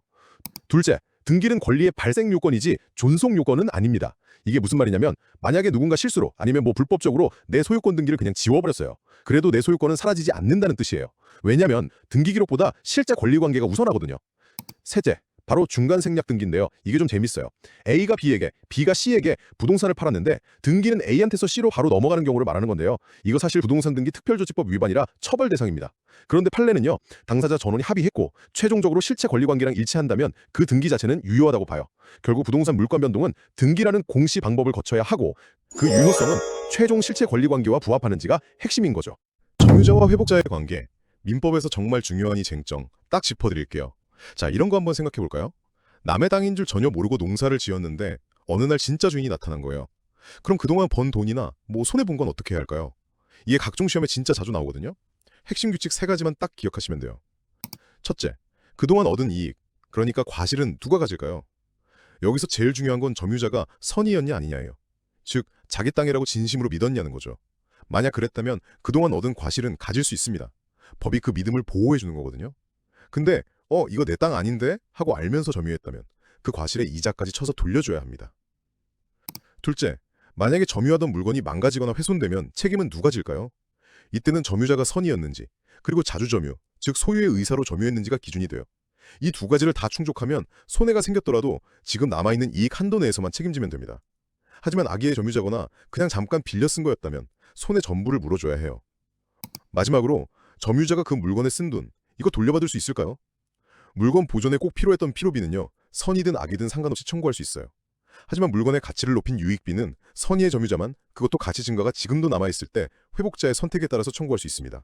둘째, 등기는 권리의 발생 요건이지 존속 요건은 아닙니다. 이게 무슨 말이냐면, 만약에 누군가 실수로 아니면 불법적으로 내 소유권 등기를 그냥 지워버렸어요. 그래도 내 소유권은 사라지지 않는다는 뜻이에요. 왜냐면 등기 기록보다 실제 권리 관계가 우선하거든요. 셋째, 바로 중간 생략 등기인데요. 이게 좀 재밌어요. A가 B에게, B가 C에게 부동산을 팔았는데 등기는 A한테서 C로 바로 넘어가는 경우를 말하는 건데요. 이거 사실 부동산 등기 특별조치법 위반이라 처벌 대상입니다. 그런데 판례는요, 당사자 전원이 합의했고 최종적으로 실체 권리 관계랑 일치한다면 그 등기 자체는 유효하다고 봐요. 결국 부동산 물권 변동은 등기라는 공시 방법을 거쳐야 하고, 그 유효성은 최종 실체 권리 관계와 부합하는지가 핵심인 거죠. 점유자와 회복자의 관계, 민법에서 정말 중요한 이 쟁점 딱 짚어드릴게요. 자, 이런 거 한번 생각해 볼까요? 남의 땅인 줄 전혀 모르고 농사를 지었는데 어느 날 진짜 주인이 나타난 거예요. 그럼 그동안 번 돈이나 뭐 손해본 건 어떻게 해야 할까요? 이게 각종 시험에 진짜 자주 나오거든요. 핵심 규칙 3가지만 딱 기억하시면 돼요. 첫째, 그동안 얻은 이익, 그러니까 과실은 누가 가질까요? 여기서 제일 중요한 건 점유자가 선의였냐 아니냐예요. 즉, 자기 땅이라고 진심으로 믿었냐는 거죠. 만약 그랬다면 그동안 얻은 과실은 가질 수 있습니다. 법이 그 믿음을 보호해 주는 거거든요. 근데 이거 내 땅 아닌데? 하고 알면서 점유했다면 그 과실에 이자까지 쳐서 돌려줘야 합니다. 둘째, 만약에 점유하던 물건이 망가지거나 훼손되면 책임은 누가 질까요? 이때는 점유자가 선의였는지, 그리고 자주점유, 즉 소유의 의사로 점유했는지가 기준이 돼요. 이 2가지를 다 충족하면 손해가 생겼더라도 지금 남아있는 이익 한도 내에서만 책임지면 됩니다. 하지만 악의의 점유자거나 그냥 잠깐 빌려 쓴 거였다면 손해 전부를 물어줘야 해요. 마지막으로 점유자가 그 물건에 쓴 돈, 이거 돌려받을 수 있을까요? 물건 보존에 꼭 필요했던 필요비는요, 선이든 악이든 상관없이 청구할 수 있어요. 하지만 물건의 가치를 높인 유익비는 선의의 점유자만, 그것도 가치 증가가 지금도 남아있을 때 회복자의 선택에 따라서 청구할 수 있습니다.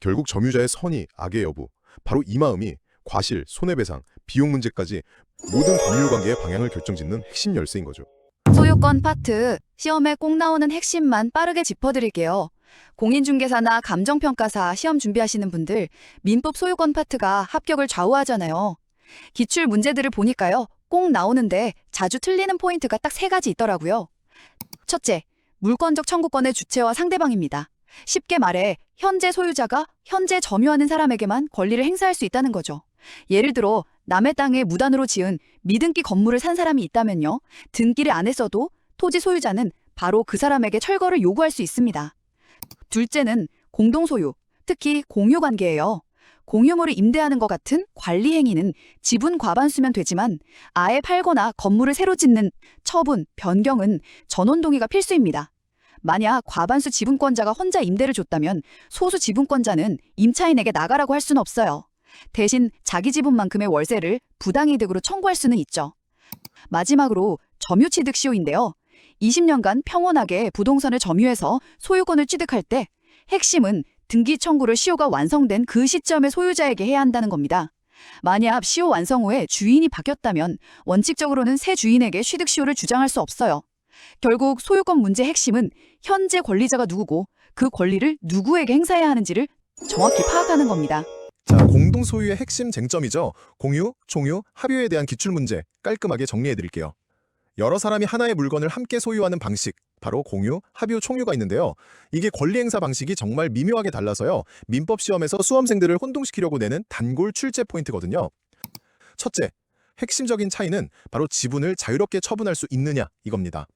결국 점유자의 선의, 악의 여부, 바로 이 마음이 과실, 손해배상, 비용 문제까지 모든 법률관계의 방향을 결정짓는 핵심 열쇠인 거죠. 소유권 파트, 시험에 꼭 나오는 핵심만 빠르게 짚어드릴게요. 공인중개사나 감정평가사 시험 준비하시는 분들, 민법 소유권 파트가 합격을 좌우하잖아요. 기출 문제들을 보니까요, 꼭 나오는데 자주 틀리는 포인트가 딱 3가지 있더라고요. 첫째, 물권적 청구권의 주체와 상대방입니다. 쉽게 말해 현재 소유자가 현재 점유하는 사람에게만 권리를 행사할 수 있다는 거죠. 예를 들어 남의 땅에 무단으로 지은 미등기 건물을 산 사람이 있다면요, 등기를 안 했어도 토지 소유자는 바로 그 사람에게 철거를 요구할 수 있습니다. 둘째는 공동소유, 특히 공유관계예요. 공유물을 임대하는 것 같은 관리 행위는 지분 과반수면 되지만 아예 팔거나 건물을 새로 짓는 처분, 변경은 전원 동의가 필수입니다. 만약 과반수 지분권자가 혼자 임대를 줬다면 소수 지분권자는 임차인에게 나가라고 할 수는 없어요. 대신 자기 지분만큼의 월세를 부당이득으로 청구할 수는 있죠. 마지막으로 점유취득 시효인데요. 20년간 평온하게 부동산을 점유해서 소유권을 취득할 때 핵심은 등기 청구를 시효가 완성된 그 시점에 소유자에게 해야 한다는 겁니다. 만약 시효 완성 후에 주인이 바뀌었다면 원칙적으로는 새 주인에게 취득 시효를 주장할 수 없어요. 결국 소유권 문제의 핵심은 현재 권리자가 누구고 그 권리를 누구에게 행사해야 하는지를 정확히 파악하는 겁니다. 자, 공동소유의 핵심 쟁점이죠. 공유, 총유, 합유에 대한 기출문제 깔끔하게 정리해드릴게요. 여러 사람이 하나의 물건을 함께 소유하는 방식, 바로 공유, 합유, 총유가 있는데요. 이게 권리 행사 방식이 정말 미묘하게 달라서요. 민법 시험에서 수험생들을 혼동시키려고 내는 단골 출제 포인트거든요. 첫째, 핵심적인 차이는 바로 지분을 자유롭게 처분할 수 있느냐 이겁니다.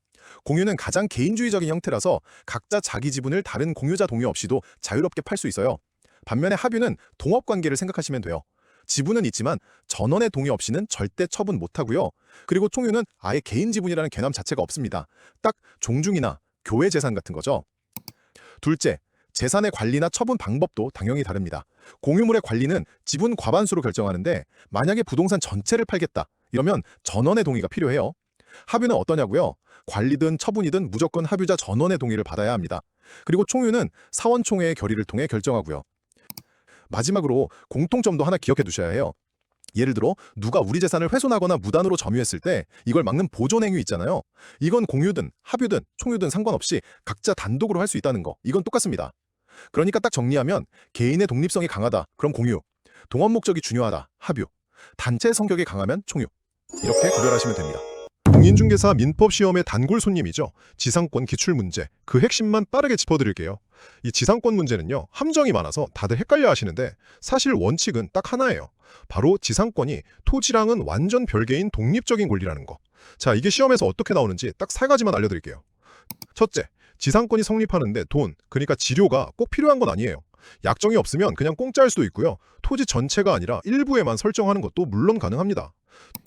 공유는 가장 개인주의적인 형태라서 각자 자기 지분을 다른 공유자 동의 없이도 자유롭게 팔 수 있어요. 반면에 합유는 동업관계를 생각하시면 돼요. 지분은 있지만 전원의 동의 없이는 절대 처분 못하고요. 그리고 총유는 아예 개인 지분이라는 개념 자체가 없습니다. 딱 종중이나 교회 재산 같은 거죠. 둘째, 재산의 관리나 처분 방법도 당연히 다릅니다. 공유물의 관리는 지분 과반수로 결정하는데 만약에 부동산 전체를 팔겠다 이러면 전원의 동의가 필요해요. 합유는 어떠냐고요? 관리든 처분이든 무조건 합유자 전원의 동의를 받아야 합니다. 그리고 총유는 사원총회의 결의를 통해 결정하고요. 마지막으로 공통점도 하나 기억해 두셔야 해요. 예를 들어 누가 우리 재산을 훼손하거나 무단으로 점유했을 때 이걸 막는 보존행위 있잖아요. 이건 공유든 합유든 총유든 상관없이 각자 단독으로 할 수 있다는 거, 이건 똑같습니다. 그러니까 딱 정리하면 개인의 독립성이 강하다, 그럼 공유, 동업 목적이 중요하다, 합유, 단체 성격이 강하면 총유, 이렇게 구별하시면 됩니다. 공인중개사 민법 시험의 단골 손님이죠. 지상권 기출 문제, 그 핵심만 빠르게 짚어드릴게요. 이 지상권 문제는요, 함정이 많아서 다들 헷갈려 하시는데 사실 원칙은 딱 하나예요. 바로 지상권이 토지랑은 완전 별개인 독립적인 권리라는 거. 자, 이게 시험에서 어떻게 나오는지 딱 3가지만 알려드릴게요. 첫째, 지상권이 성립하는데 돈, 그러니까 지료가 꼭 필요한 건 아니에요. 약정이 없으면 그냥 공짜일 수도 있고요. 토지 전체가 아니라 일부에만 설정하는 것도 물론 가능합니다.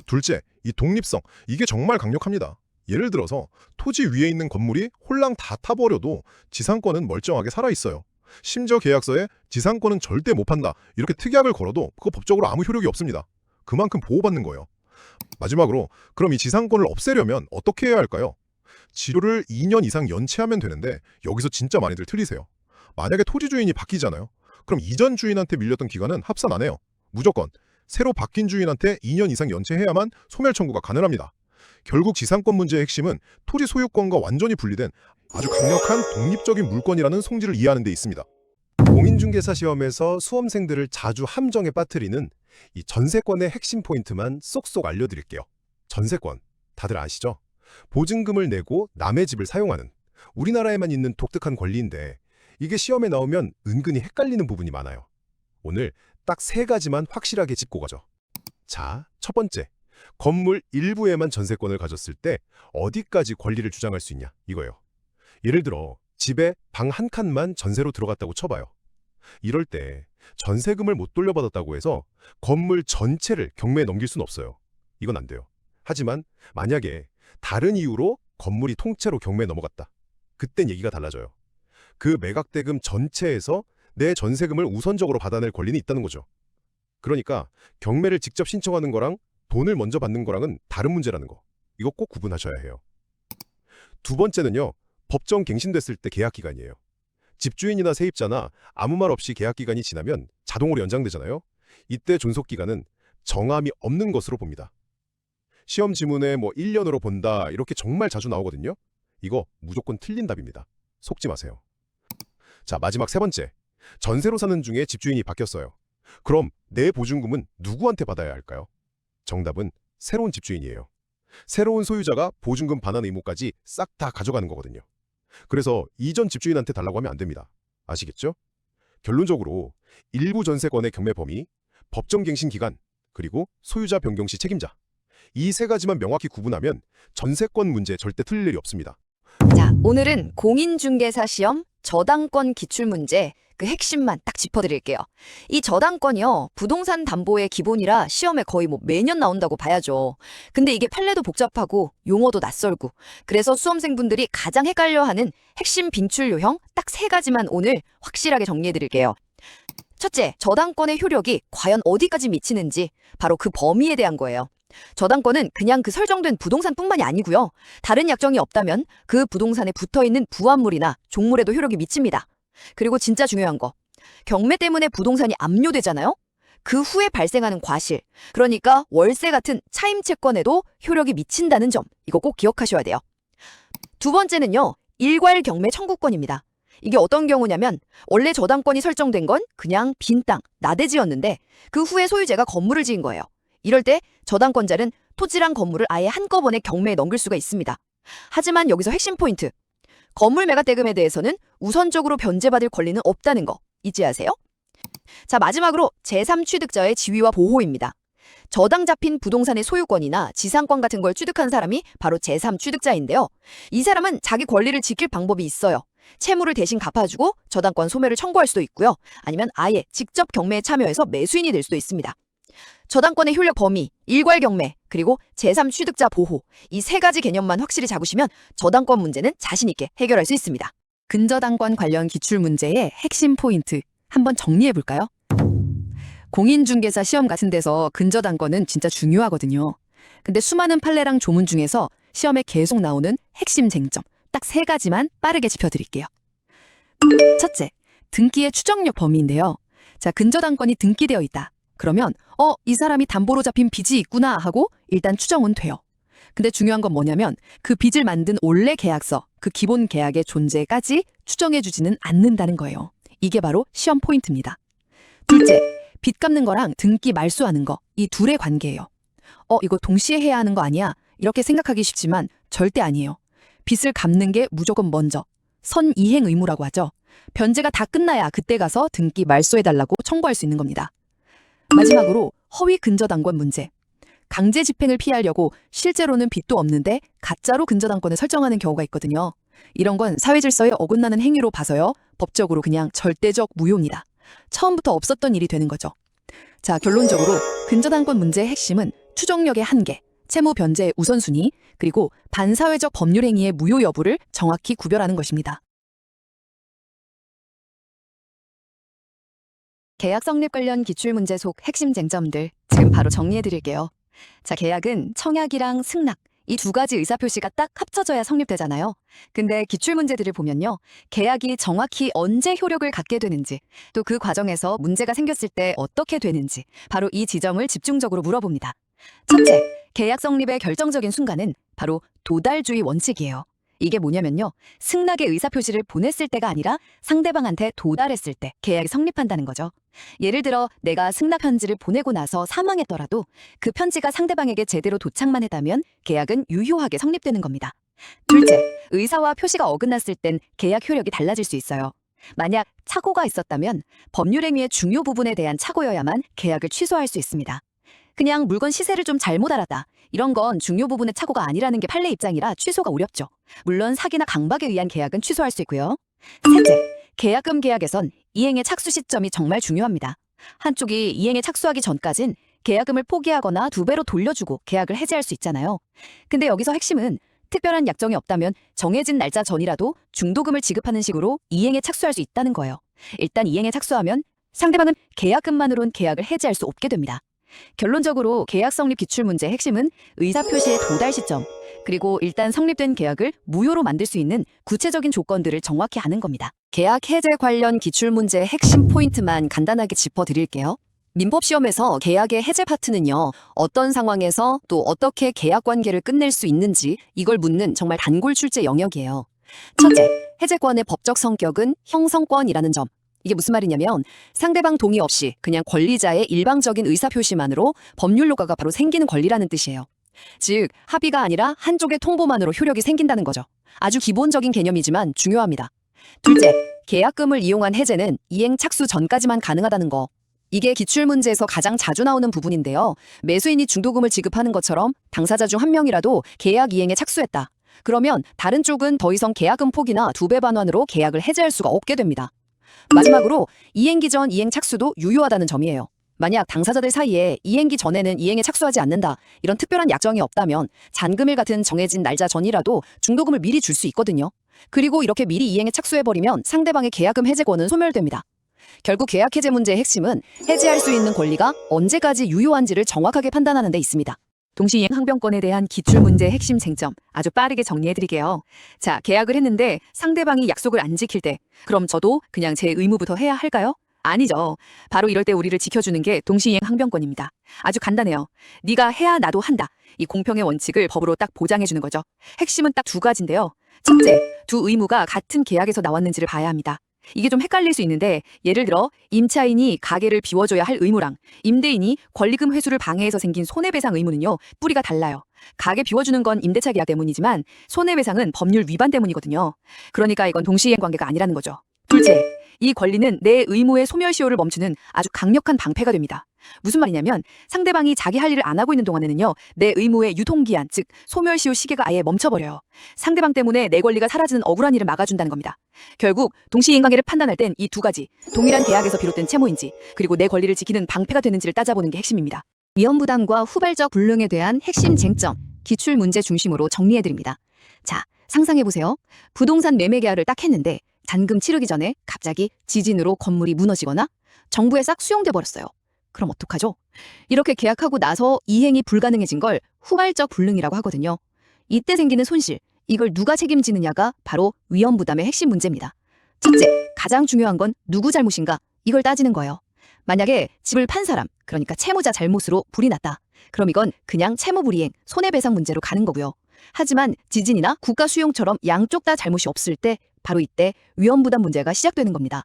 둘째, 이 독립성, 이게 정말 강력합니다. 예를 들어서 토지 위에 있는 건물이 홀랑 다 타버려도 지상권은 멀쩡하게 살아있어요. 심지어 계약서에 지상권은 절대 못 판다 이렇게 특약을 걸어도 그거 법적으로 아무 효력이 없습니다. 그만큼 보호받는 거예요. 마지막으로 그럼 이 지상권을 없애려면 어떻게 해야 할까요? 지료를 2년 이상 연체하면 되는데 여기서 진짜 많이들 틀리세요. 만약에 토지 주인이 바뀌잖아요. 그럼 이전 주인한테 밀렸던 기간은 합산 안 해요. 무조건 새로 바뀐 주인한테 2년 이상 연체해야만 소멸 청구가 가능합니다. 결국 지상권 문제의 핵심은 토지 소유권과 완전히 분리된 아주 강력한 독립적인 물권이라는 성질을 이해하는 데 있습니다. 공인중개사 시험에서 수험생들을 자주 함정에 빠뜨리는 이 전세권의 핵심 포인트만 쏙쏙 알려드릴게요. 전세권, 다들 아시죠? 보증금을 내고 남의 집을 사용하는 우리나라에만 있는 독특한 권리인데 이게 시험에 나오면 은근히 헷갈리는 부분이 많아요. 오늘 딱 3가지만 확실하게 짚고 가죠. 자, 첫 번째, 건물 일부에만 전세권을 가졌을 때 어디까지 권리를 주장할 수 있냐 이거예요. 예를 들어 집에 방 한 칸만 전세로 들어갔다고 쳐봐요. 이럴 때 전세금을 못 돌려받았다고 해서 건물 전체를 경매에 넘길 수는 없어요. 이건 안 돼요. 하지만 만약에 다른 이유로 건물이 통째로 경매에 넘어갔다. 그땐 얘기가 달라져요. 그 매각대금 전체에서 내 전세금을 우선적으로 받아낼 권리는 있다는 거죠. 그러니까 경매를 직접 신청하는 거랑 돈을 먼저 받는 거랑은 다른 문제라는 거. 이거 꼭 구분하셔야 해요. 두 번째는요. 법정 갱신됐을 때 계약기간이에요. 집주인이나 세입자나 아무 말 없이 계약기간이 지나면 자동으로 연장되잖아요. 이때 존속기간은 정함이 없는 것으로 봅니다. 시험 지문에 1년으로 본다 이렇게 정말 자주 나오거든요. 이거 무조건 틀린 답입니다. 속지 마세요. 자, 마지막 3번째. 전세로 사는 중에 집주인이 바뀌었어요. 그럼 내 보증금은 누구한테 받아야 할까요? 정답은 새로운 집주인이에요. 새로운 소유자가 보증금 반환 의무까지 싹 다 가져가는 거거든요. 그래서 이전 집주인한테 달라고 하면 안 됩니다. 아시겠죠? 결론적으로 일부 전세권의 경매 범위, 법정 갱신 기간, 그리고 소유자 변경 시 책임자. 이 3가지만 명확히 구분하면 전세권 문제 절대 틀릴 일이 없습니다. 자, 오늘은 공인중개사 시험 저당권 기출문제 그 핵심만 딱 짚어드릴게요. 이 저당권이요, 부동산 담보의 기본이라 시험에 거의 매년 나온다고 봐야죠. 근데 이게 판례도 복잡하고 용어도 낯설고 그래서 수험생분들이 가장 헷갈려하는 핵심 빈출 요형 딱 3가지만 오늘 확실하게 정리해드릴게요. 첫째, 저당권의 효력이 과연 어디까지 미치는지 바로 그 범위에 대한 거예요. 저당권은 그냥 그 설정된 부동산뿐만이 아니고요. 다른 약정이 없다면 그 부동산에 붙어있는 부합물이나 종물에도 효력이 미칩니다. 그리고 진짜 중요한 거, 경매 때문에 부동산이 압류되잖아요. 그 후에 발생하는 과실, 그러니까 월세 같은 차임 채권에도 효력이 미친다는 점, 이거 꼭 기억하셔야 돼요. 두 번째는요, 일괄 경매 청구권입니다. 이게 어떤 경우냐면 원래 저당권이 설정된 건 그냥 빈 땅, 나대지였는데 그 후에 소유자가 건물을 지은 거예요. 이럴 때 저당권자는 토지랑 건물을 아예 한꺼번에 경매에 넘길 수가 있습니다. 하지만 여기서 핵심 포인트, 건물 매각대금에 대해서는 우선적으로 변제받을 권리는 없다는 거 잊지 마세요. 자, 마지막으로 제3취득자의 지위와 보호입니다. 저당 잡힌 부동산의 소유권이나 지상권 같은 걸 취득한 사람이 바로 제3취득자인데요. 이 사람은 자기 권리를 지킬 방법이 있어요. 채무를 대신 갚아주고 저당권 소멸을 청구할 수도 있고요. 아니면 아예 직접 경매에 참여해서 매수인이 될 수도 있습니다. 저당권의 효력 범위, 일괄 경매, 그리고 제3취득자 보호, 이 3가지 개념만 확실히 잡으시면 저당권 문제는 자신 있게 해결할 수 있습니다. 근저당권 관련 기출 문제의 핵심 포인트 한번 정리해 볼까요? 공인중개사 시험 같은 데서 근저당권은 진짜 중요하거든요. 근데 수많은 판례랑 조문 중에서 시험에 계속 나오는 핵심 쟁점 딱 3가지만 빠르게 짚어드릴게요. 첫째, 등기의 추정력 범위인데요. 자, 근저당권이 등기되어 있다. 그러면 이 사람이 담보로 잡힌 빚이 있구나 하고 일단 추정은 돼요. 근데 중요한 건 뭐냐면 그 빚을 만든 원래 계약서, 그 기본 계약의 존재까지 추정해주지는 않는다는 거예요. 이게 바로 시험 포인트입니다. 둘째, 빚 갚는 거랑 등기 말소하는 거, 이 둘의 관계예요. 이거 동시에 해야 하는 거 아니야? 이렇게 생각하기 쉽지만 절대 아니에요. 빚을 갚는 게 무조건 먼저. 선이행 의무라고 하죠. 변제가 다 끝나야 그때 가서 등기 말소해달라고 청구할 수 있는 겁니다. 마지막으로 허위 근저당권 문제. 강제 집행을 피하려고 실제로는 빚도 없는데 가짜로 근저당권을 설정하는 경우가 있거든요. 이런 건 사회질서에 어긋나는 행위로 봐서요. 법적으로 그냥 절대적 무효입니다. 처음부터 없었던 일이 되는 거죠. 자, 결론적으로 근저당권 문제의 핵심은 추정력의 한계, 채무 변제의 우선순위, 그리고 반사회적 법률 행위의 무효 여부를 정확히 구별하는 것입니다. 계약 성립 관련 기출문제 속 핵심 쟁점들 지금 바로 정리해드릴게요. 자, 계약은 청약이랑 승낙, 이 2가지 의사표시가 딱 합쳐져야 성립되잖아요. 근데 기출문제들을 보면요, 계약이 정확히 언제 효력을 갖게 되는지, 또 그 과정에서 문제가 생겼을 때 어떻게 되는지 바로 이 지점을 집중적으로 물어봅니다. 첫째, 계약 성립의 결정적인 순간은 바로 도달주의 원칙이에요. 이게 뭐냐면요. 승낙의 의사표시를 보냈을 때가 아니라 상대방한테 도달했을 때 계약이 성립한다는 거죠. 예를 들어 내가 승낙 편지를 보내고 나서 사망했더라도 그 편지가 상대방에게 제대로 도착만 했다면 계약은 유효하게 성립되는 겁니다. 둘째, 의사와 표시가 어긋났을 땐 계약 효력이 달라질 수 있어요. 만약 착오가 있었다면 법률행위의 중요 부분에 대한 착오여야만 계약을 취소할 수 있습니다. 그냥 물건 시세를 좀 잘못 알았다. 이런 건 중요 부분의 착오가 아니라는 게 판례 입장이라 취소가 어렵죠. 물론 사기나 강박에 의한 계약은 취소할 수 있고요. 셋째, 계약금 계약에선 이행의 착수 시점이 정말 중요합니다. 한쪽이 이행에 착수하기 전까진 계약금을 포기하거나 2배로 돌려주고 계약을 해지할 수 있잖아요. 근데 여기서 핵심은 특별한 약정이 없다면 정해진 날짜 전이라도 중도금을 지급하는 식으로 이행에 착수할 수 있다는 거예요. 일단 이행에 착수하면 상대방은 계약금만으론 계약을 해지할 수 없게 됩니다. 결론적으로 계약 성립 기출 문제의 핵심은 의사표시의 도달 시점, 그리고 일단 성립된 계약을 무효로 만들 수 있는 구체적인 조건들을 정확히 아는 겁니다. 계약 해제 관련 기출 문제의 핵심 포인트만 간단하게 짚어드릴게요. 민법 시험에서 계약의 해제 파트는요, 어떤 상황에서 또 어떻게 계약 관계를 끝낼 수 있는지 이걸 묻는 정말 단골 출제 영역이에요. 첫째, 해제권의 법적 성격은 형성권이라는 점. 이게 무슨 말이냐면 상대방 동의 없이 그냥 권리자의 일방적인 의사표시만으로 법률 효과가 바로 생기는 권리라는 뜻이에요. 즉, 합의가 아니라 한쪽의 통보만으로 효력이 생긴다는 거죠. 아주 기본적인 개념이지만 중요합니다. 둘째, 계약금을 이용한 해제는 이행 착수 전까지만 가능하다는 거. 이게 기출문제에서 가장 자주 나오는 부분인데요. 매수인이 중도금을 지급하는 것처럼 당사자 중 한 명이라도 계약 이행에 착수했다. 그러면 다른 쪽은 더 이상 계약금 포기나 2배 반환으로 계약을 해제할 수가 없게 됩니다. 마지막으로 이행기 전 이행 착수도 유효하다는 점이에요. 만약 당사자들 사이에 이행기 전에는 이행에 착수하지 않는다, 이런 특별한 약정이 없다면 잔금일 같은 정해진 날짜 전이라도 중도금을 미리 줄 수 있거든요. 그리고 이렇게 미리 이행에 착수해버리면 상대방의 계약금 해제권은 소멸됩니다. 결국 계약 해제 문제의 핵심은 해지할 수 있는 권리가 언제까지 유효한지를 정확하게 판단하는 데 있습니다. 동시이행 항변권에 대한 기출문제의 핵심 쟁점 아주 빠르게 정리해드릴게요. 자, 계약을 했는데 상대방이 약속을 안 지킬 때 그럼 저도 그냥 제 의무부터 해야 할까요? 아니죠. 바로 이럴 때 우리를 지켜주는 게 동시이행 항변권입니다. 아주 간단해요. 네가 해야 나도 한다. 이 공평의 원칙을 법으로 딱 보장해주는 거죠. 핵심은 딱 2가지인데요. 첫째, 두 의무가 같은 계약에서 나왔는지를 봐야 합니다. 이게 좀 헷갈릴 수 있는데 예를 들어 임차인이 가게를 비워줘야 할 의무랑 임대인이 권리금 회수를 방해해서 생긴 손해배상 의무는요, 뿌리가 달라요. 가게 비워주는 건 임대차 계약 때문이지만 손해배상은 법률 위반 때문이거든요. 그러니까 이건 동시이행 관계가 아니라는 거죠. 둘째, 이 권리는 내 의무의 소멸시효를 멈추는 아주 강력한 방패가 됩니다. 무슨 말이냐면 상대방이 자기 할 일을 안 하고 있는 동안에는요, 내 의무의 유통기한, 즉 소멸시효 시계가 아예 멈춰버려요. 상대방 때문에 내 권리가 사라지는 억울한 일을 막아준다는 겁니다. 결국 동시이행관계를 판단할 땐 이 2가지, 동일한 계약에서 비롯된 채무인지 그리고 내 권리를 지키는 방패가 되는지를 따져보는 게 핵심입니다. 위험부담과 후발적 불능에 대한 핵심 쟁점, 기출문제 중심으로 정리해드립니다. 자, 상상해보세요. 부동산 매매 계약을 딱 했는데 잔금 치르기 전에 갑자기 지진으로 건물이 무너지거나 정부에 싹 수용돼 버렸어요. 그럼 어떡하죠? 이렇게 계약하고 나서 이행이 불가능해진 걸 후발적 불능이라고 하거든요. 이때 생기는 손실, 이걸 누가 책임지느냐가 바로 위험부담의 핵심 문제입니다. 첫째, 가장 중요한 건 누구 잘못인가? 이걸 따지는 거예요. 만약에 집을 판 사람, 그러니까 채무자 잘못으로 불이 났다. 그럼 이건 그냥 채무불이행, 손해배상 문제로 가는 거고요. 하지만 지진이나 국가 수용처럼 양쪽 다 잘못이 없을 때 바로 이때 위험부담 문제가 시작되는 겁니다.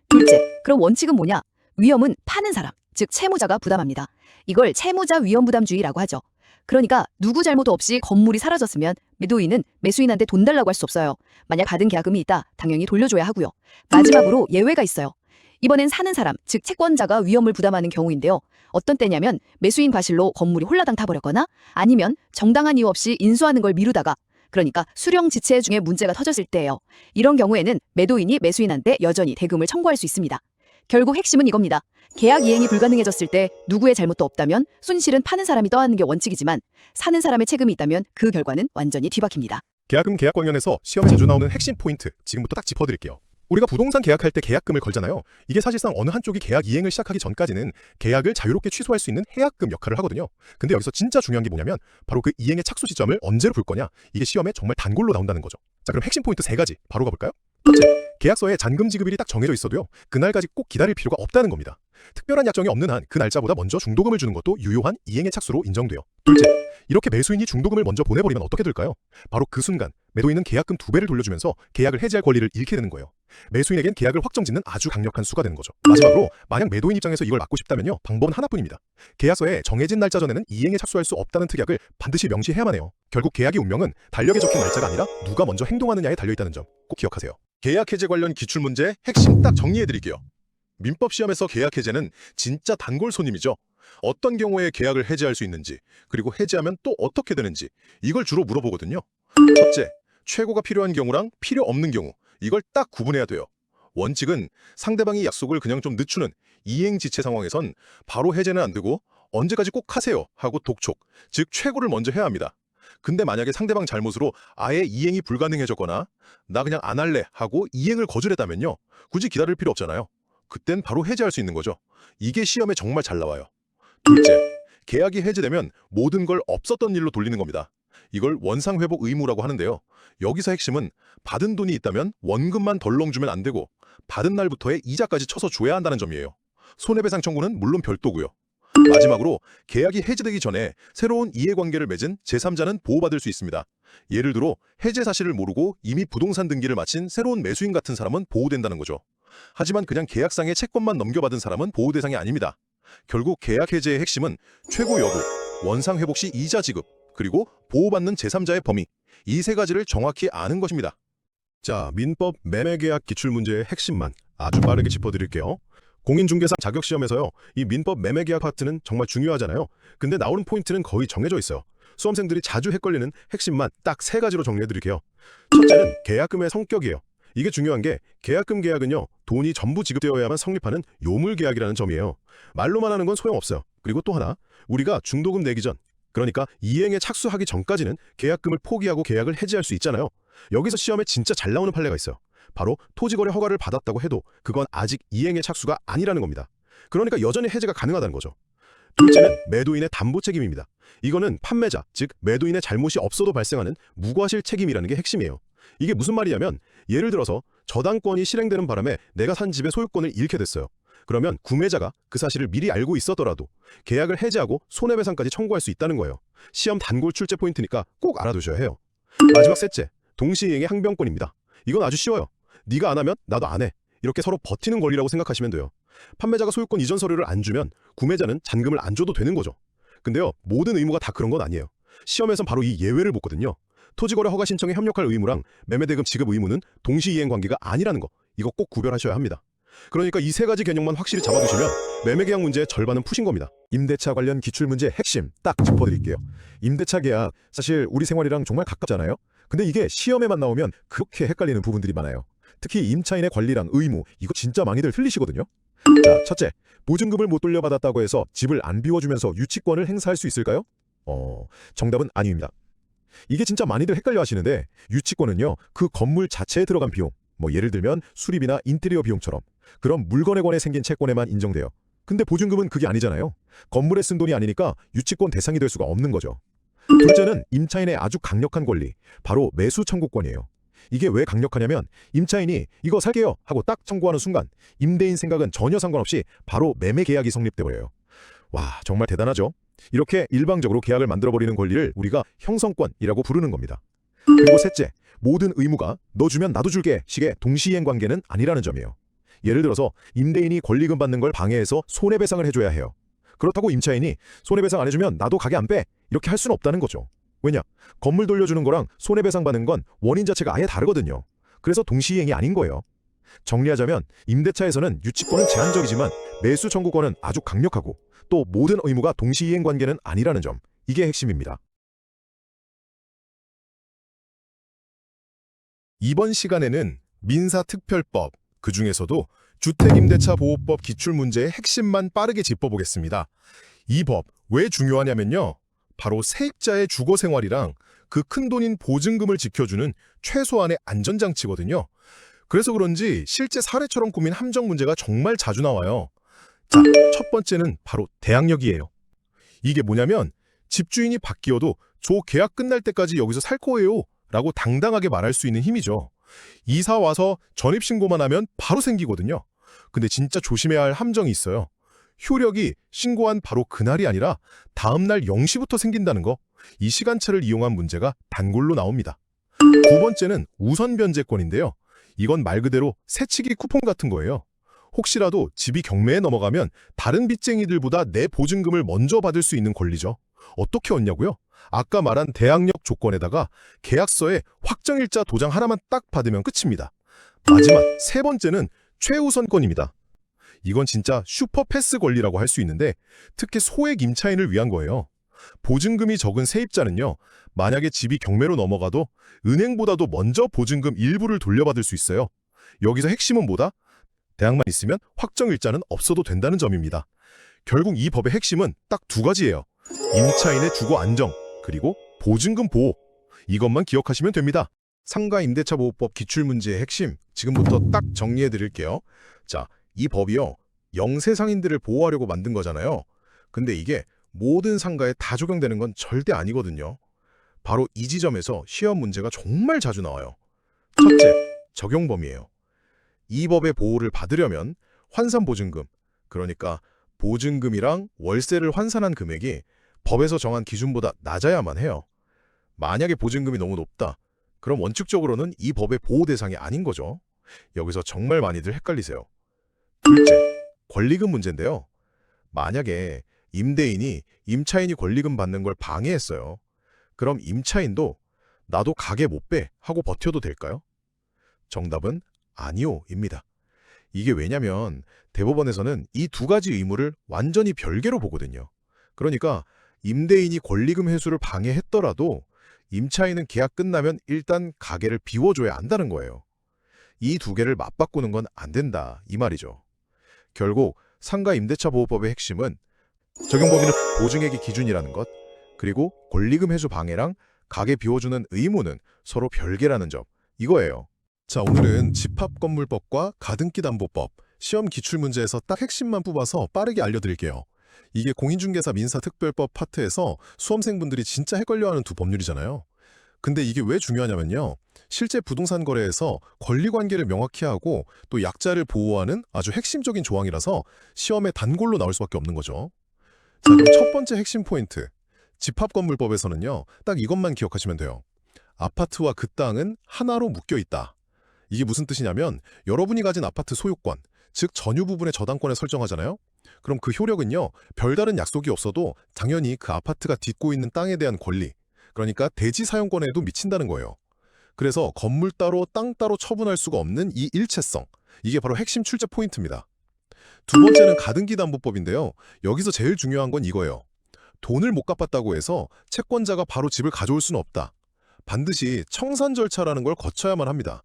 둘째, 그럼 원칙은 뭐냐? 위험은 파는 사람, 즉 채무자가 부담합니다. 이걸 채무자 위험부담주의라고 하죠. 그러니까 누구 잘못도 없이 건물이 사라졌으면 매도인은 매수인한테 돈 달라고 할 수 없어요. 만약 받은 계약금이 있다, 당연히 돌려줘야 하고요. 마지막으로 예외가 있어요. 이번엔 사는 사람, 즉 채권자가 위험을 부담하는 경우인데요. 어떤 때냐면 매수인 과실로 건물이 홀라당 타버렸거나 아니면 정당한 이유 없이 인수하는 걸 미루다가, 그러니까 수령 지체 중에 문제가 터졌을 때예요. 이런 경우에는 매도인이 매수인한테 여전히 대금을 청구할 수 있습니다. 결국 핵심은 이겁니다. 계약 이행이 불가능해졌을 때 누구의 잘못도 없다면 손실은 파는 사람이 떠안는 게 원칙이지만 사는 사람의 책임이 있다면 그 결과는 완전히 뒤바뀝니다. 계약금 계약 관련해서 시험에 자주 나오는 핵심 포인트 지금부터 딱 짚어드릴게요. 우리가 부동산 계약할 때 계약금을 걸잖아요. 이게 사실상 어느 한쪽이 계약 이행을 시작하기 전까지는 계약을 자유롭게 취소할 수 있는 해약금 역할을 하거든요. 근데 여기서 진짜 중요한 게 뭐냐면 바로 그 이행의 착수 시점을 언제로 볼 거냐, 이게 시험에 정말 단골로 나온다는 거죠. 자, 그럼 핵심 포인트 3가지 바로 가볼까요? 첫째, 계약서에 잔금 지급일이 딱 정해져 있어도요, 그날까지 꼭 기다릴 필요가 없다는 겁니다. 특별한 약정이 없는 한 그 날짜보다 먼저 중도금을 주는 것도 유효한 이행의 착수로 인정돼요. 둘째, 이렇게 매수인이 중도금을 먼저 보내버리면 어떻게 될까요? 바로 그 순간 매도인은 계약금 2배를 돌려주면서 계약을 해지할 권리를 잃게 되는 거예요. 매수인에겐 계약을 확정짓는 아주 강력한 수가 되는 거죠. 마지막으로 만약 매도인 입장에서 이걸 막고 싶다면요. 방법은 하나뿐입니다. 계약서에 정해진 날짜 전에는 이행에 착수할 수 없다는 특약을 반드시 명시해야만 해요. 결국 계약의 운명은 달력에 적힌 날짜가 아니라 누가 먼저 행동하느냐에 달려있다는 점 꼭 기억하세요. 계약 해제 관련 기출문제 핵심 딱 정리해드릴게요. 민법 시험에서 계약 해제는 진짜 단골 손님이죠. 어떤 경우에 계약을 해제할 수 있는지, 그리고 해제하면 또 어떻게 되는지 이걸 주로 물어보거든요. 첫째, 최고가 필요한 경우랑 필요 없는 경우 이걸 딱 구분해야 돼요. 원칙은 상대방이 약속을 그냥 좀 늦추는 이행지체 상황에선 바로 해제는 안 되고 언제까지 꼭 하세요 하고 독촉, 즉 최고를 먼저 해야 합니다. 근데 만약에 상대방 잘못으로 아예 이행이 불가능해졌거나 나 그냥 안 할래 하고 이행을 거절했다면요. 굳이 기다릴 필요 없잖아요. 그땐 바로 해제할 수 있는 거죠. 이게 시험에 정말 잘 나와요. 둘째, 계약이 해제되면 모든 걸 없었던 일로 돌리는 겁니다. 이걸 원상회복 의무라고 하는데요. 여기서 핵심은 받은 돈이 있다면 원금만 덜렁 주면 안 되고 받은 날부터의 이자까지 쳐서 줘야 한다는 점이에요. 손해배상 청구는 물론 별도고요. 마지막으로 계약이 해제되기 전에 새로운 이해관계를 맺은 제3자는 보호받을 수 있습니다. 예를 들어 해제 사실을 모르고 이미 부동산 등기를 마친 새로운 매수인 같은 사람은 보호된다는 거죠. 하지만 그냥 계약상의 채권만 넘겨받은 사람은 보호 대상이 아닙니다. 결국 계약 해제의 핵심은 최고 여부, 원상 회복 시 이자 지급, 그리고 보호받는 제3자의 범위, 이 세 가지를 정확히 아는 것입니다. 자, 민법 매매계약 기출문제의 핵심만 아주 빠르게 짚어드릴게요. 공인중개사 자격시험에서요. 이 민법 매매계약 파트는 정말 중요하잖아요. 근데 나오는 포인트는 거의 정해져 있어요. 수험생들이 자주 헷갈리는 핵심만 딱 3가지로 정리해드릴게요. 첫째는 계약금의 성격이에요. 이게 중요한 게 계약금 계약은요. 돈이 전부 지급되어야만 성립하는 요물계약이라는 점이에요. 말로만 하는 건 소용없어요. 그리고 또 하나, 우리가 중도금 내기 전, 그러니까 이행에 착수하기 전까지는 계약금을 포기하고 계약을 해지할 수 있잖아요. 여기서 시험에 진짜 잘 나오는 판례가 있어요. 바로 토지거래 허가를 받았다고 해도 그건 아직 이행의 착수가 아니라는 겁니다. 그러니까 여전히 해제가 가능하다는 거죠. 둘째는 매도인의 담보 책임입니다. 이거는 판매자, 즉 매도인의 잘못이 없어도 발생하는 무과실 책임이라는 게 핵심이에요. 이게 무슨 말이냐면 예를 들어서 저당권이 실행되는 바람에 내가 산 집의 소유권을 잃게 됐어요. 그러면 구매자가 그 사실을 미리 알고 있었더라도 계약을 해지하고 손해배상까지 청구할 수 있다는 거예요. 시험 단골 출제 포인트니까 꼭 알아두셔야 해요. 마지막 셋째, 동시이행의 항변권입니다. 이건 아주 쉬워요. 네가 안 하면 나도 안 해. 이렇게 서로 버티는 권리라고 생각하시면 돼요. 판매자가 소유권 이전 서류를 안 주면 구매자는 잔금을 안 줘도 되는 거죠. 근데요, 모든 의무가 다 그런 건 아니에요. 시험에선 바로 이 예외를 보거든요. 토지거래 허가 신청에 협력할 의무랑 매매대금 지급 의무는 동시이행 관계가 아니라는 거, 이거 꼭 구별하셔야 합니다. 그러니까 이 3가지 개념만 확실히 잡아두시면 매매계약 문제의 절반은 푸신 겁니다. 임대차 관련 기출문제 핵심 딱 짚어드릴게요. 임대차 계약 사실 우리 생활이랑 정말 가깝잖아요. 근데 이게 시험에만 나오면 그렇게 헷갈리는 부분들이 많아요. 특히 임차인의 권리랑 의무, 이거 진짜 많이들 틀리시거든요. 자, 첫째, 보증금을 못 돌려받았다고 해서 집을 안 비워주면서 유치권을 행사할 수 있을까요? 정답은 아닙니다. 이게 진짜 많이들 헷갈려 하시는데 유치권은요, 그 건물 자체에 들어간 비용, 예를 들면 수리비나 인테리어 비용처럼 그런 물건에 관해 생긴 채권에만 인정돼요. 근데 보증금은 그게 아니잖아요. 건물에 쓴 돈이 아니니까 유치권 대상이 될 수가 없는 거죠. 둘째는 임차인의 아주 강력한 권리, 바로 매수 청구권이에요. 이게 왜 강력하냐면 임차인이 이거 살게요 하고 딱 청구하는 순간 임대인 생각은 전혀 상관없이 바로 매매 계약이 성립돼버려요. 와, 정말 대단하죠? 이렇게 일방적으로 계약을 만들어버리는 권리를 우리가 형성권이라고 부르는 겁니다. 그리고 셋째, 모든 의무가 너 주면 나도 줄게 식의 동시이행 관계는 아니라는 점이에요. 예를 들어서 임대인이 권리금 받는 걸 방해해서 손해배상을 해줘야 해요. 그렇다고 임차인이 손해배상 안 해주면 나도 가게 안 빼, 이렇게 할 수는 없다는 거죠. 왜냐? 건물 돌려주는 거랑 손해배상 받는 건 원인 자체가 아예 다르거든요. 그래서 동시이행이 아닌 거예요. 정리하자면 임대차에서는 유치권은 제한적이지만 매수 청구권은 아주 강력하고 또 모든 의무가 동시이행 관계는 아니라는 점, 이게 핵심입니다. 이번 시간에는 민사특별법, 그중에서도 주택임대차보호법 기출문제의 핵심만 빠르게 짚어보겠습니다. 이 법 왜 중요하냐면요. 바로 세입자의 주거생활이랑 그 큰돈인 보증금을 지켜주는 최소한의 안전장치거든요. 그래서 그런지 실제 사례처럼 꾸민 함정 문제가 정말 자주 나와요. 자, 첫 번째는 바로 대항력이에요. 이게 뭐냐면 집주인이 바뀌어도 저 계약 끝날 때까지 여기서 살 거예요 라고 당당하게 말할 수 있는 힘이죠. 이사 와서 전입신고만 하면 바로 생기거든요. 근데 진짜 조심해야 할 함정이 있어요. 효력이 신고한 바로 그날이 아니라 다음 날 0시부터 생긴다는 거. 이 시간차를 이용한 문제가 단골로 나옵니다. 두 번째는 우선 변제권인데요. 이건 말 그대로 새치기 쿠폰 같은 거예요. 혹시라도 집이 경매에 넘어가면 다른 빚쟁이들보다 내 보증금을 먼저 받을 수 있는 권리죠. 어떻게 얻냐고요? 아까 말한 대항력 조건에다가 계약서에 확정일자 도장 하나만 딱 받으면 끝입니다. 마지막 세 번째는 최우선권입니다. 이건 진짜 슈퍼패스 권리라고 할 수 있는데 특히 소액 임차인을 위한 거예요. 보증금이 적은 세입자는요. 만약에 집이 경매로 넘어가도 은행보다도 먼저 보증금 일부를 돌려받을 수 있어요. 여기서 핵심은 뭐다? 대항만 있으면 확정일자는 없어도 된다는 점입니다. 결국 이 법의 핵심은 딱 두 가지예요. 임차인의 주거 안정, 그리고 보증금 보호. 이것만 기억하시면 됩니다. 상가임대차보호법 기출문제의 핵심, 지금부터 딱 정리해 드릴게요. 자, 이 법이요. 영세상인들을 보호하려고 만든 거잖아요. 근데 이게 모든 상가에 다 적용되는 건 절대 아니거든요. 바로 이 지점에서 시험 문제가 정말 자주 나와요. 첫째, 적용 범위예요. 이 법의 보호를 받으려면 환산보증금, 그러니까 보증금이랑 월세를 환산한 금액이 법에서 정한 기준보다 낮아야만 해요. 만약에 보증금이 너무 높다, 그럼 원칙적으로는 이 법의 보호 대상이 아닌 거죠. 여기서 정말 많이들 헷갈리세요. 둘째, 권리금 문제인데요. 만약에 임대인이 임차인이 권리금 받는 걸 방해했어요. 그럼 임차인도 나도 가게 못 빼 하고 버텨도 될까요? 정답은 아니요입니다. 이게 왜냐면 대법원에서는 이 두 가지 의무를 완전히 별개로 보거든요. 그러니까 임대인이 권리금 회수를 방해했더라도 임차인은 계약 끝나면 일단 가게를 비워줘야 한다는 거예요. 이 두 개를 맞바꾸는 건 안 된다 이 말이죠. 결국 상가임대차보호법의 핵심은 적용 범위는 보증액이 기준이라는 것, 그리고 권리금 회수 방해랑 가게 비워주는 의무는 서로 별개라는 점, 이거예요. 자, 오늘은 집합건물법과 가등기담보법, 시험 기출문제에서 딱 핵심만 뽑아서 빠르게 알려드릴게요. 이게 공인중개사 민사특별법 파트에서 수험생분들이 진짜 헷갈려하는 두 법률이잖아요. 근데 이게 왜 중요하냐면요. 실제 부동산 거래에서 권리관계를 명확히 하고 또 약자를 보호하는 아주 핵심적인 조항이라서 시험에 단골로 나올 수밖에 없는 거죠. 자, 그럼 첫 번째 핵심 포인트. 집합건물법에서는요. 딱 이것만 기억하시면 돼요. 아파트와 그 땅은 하나로 묶여 있다. 이게 무슨 뜻이냐면 여러분이 가진 아파트 소유권, 즉 전유 부분의 저당권을 설정하잖아요. 그럼 그 효력은요. 별다른 약속이 없어도 당연히 그 아파트가 딛고 있는 땅에 대한 권리, 그러니까 대지 사용권에도 미친다는 거예요. 그래서 건물 따로 땅 따로 처분할 수가 없는 이 일체성, 이게 바로 핵심 출제 포인트입니다. 두 번째는 가등기담보법인데요. 여기서 제일 중요한 건 이거예요. 돈을 못 갚았다고 해서 채권자가 바로 집을 가져올 수는 없다. 반드시 청산 절차라는 걸 거쳐야만 합니다.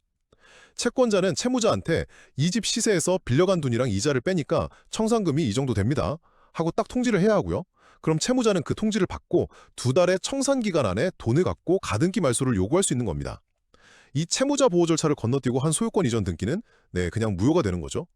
채권자는 채무자한테 이 집 시세에서 빌려간 돈이랑 이자를 빼니까 청산금이 이 정도 됩니다 하고 딱 통지를 해야 하고요. 그럼 채무자는 그 통지를 받고 2달의 청산기간 안에 돈을 갚고 가등기 말소를 요구할 수 있는 겁니다. 이 채무자 보호 절차를 건너뛰고 한 소유권 이전 등기는 그냥 무효가 되는 거죠.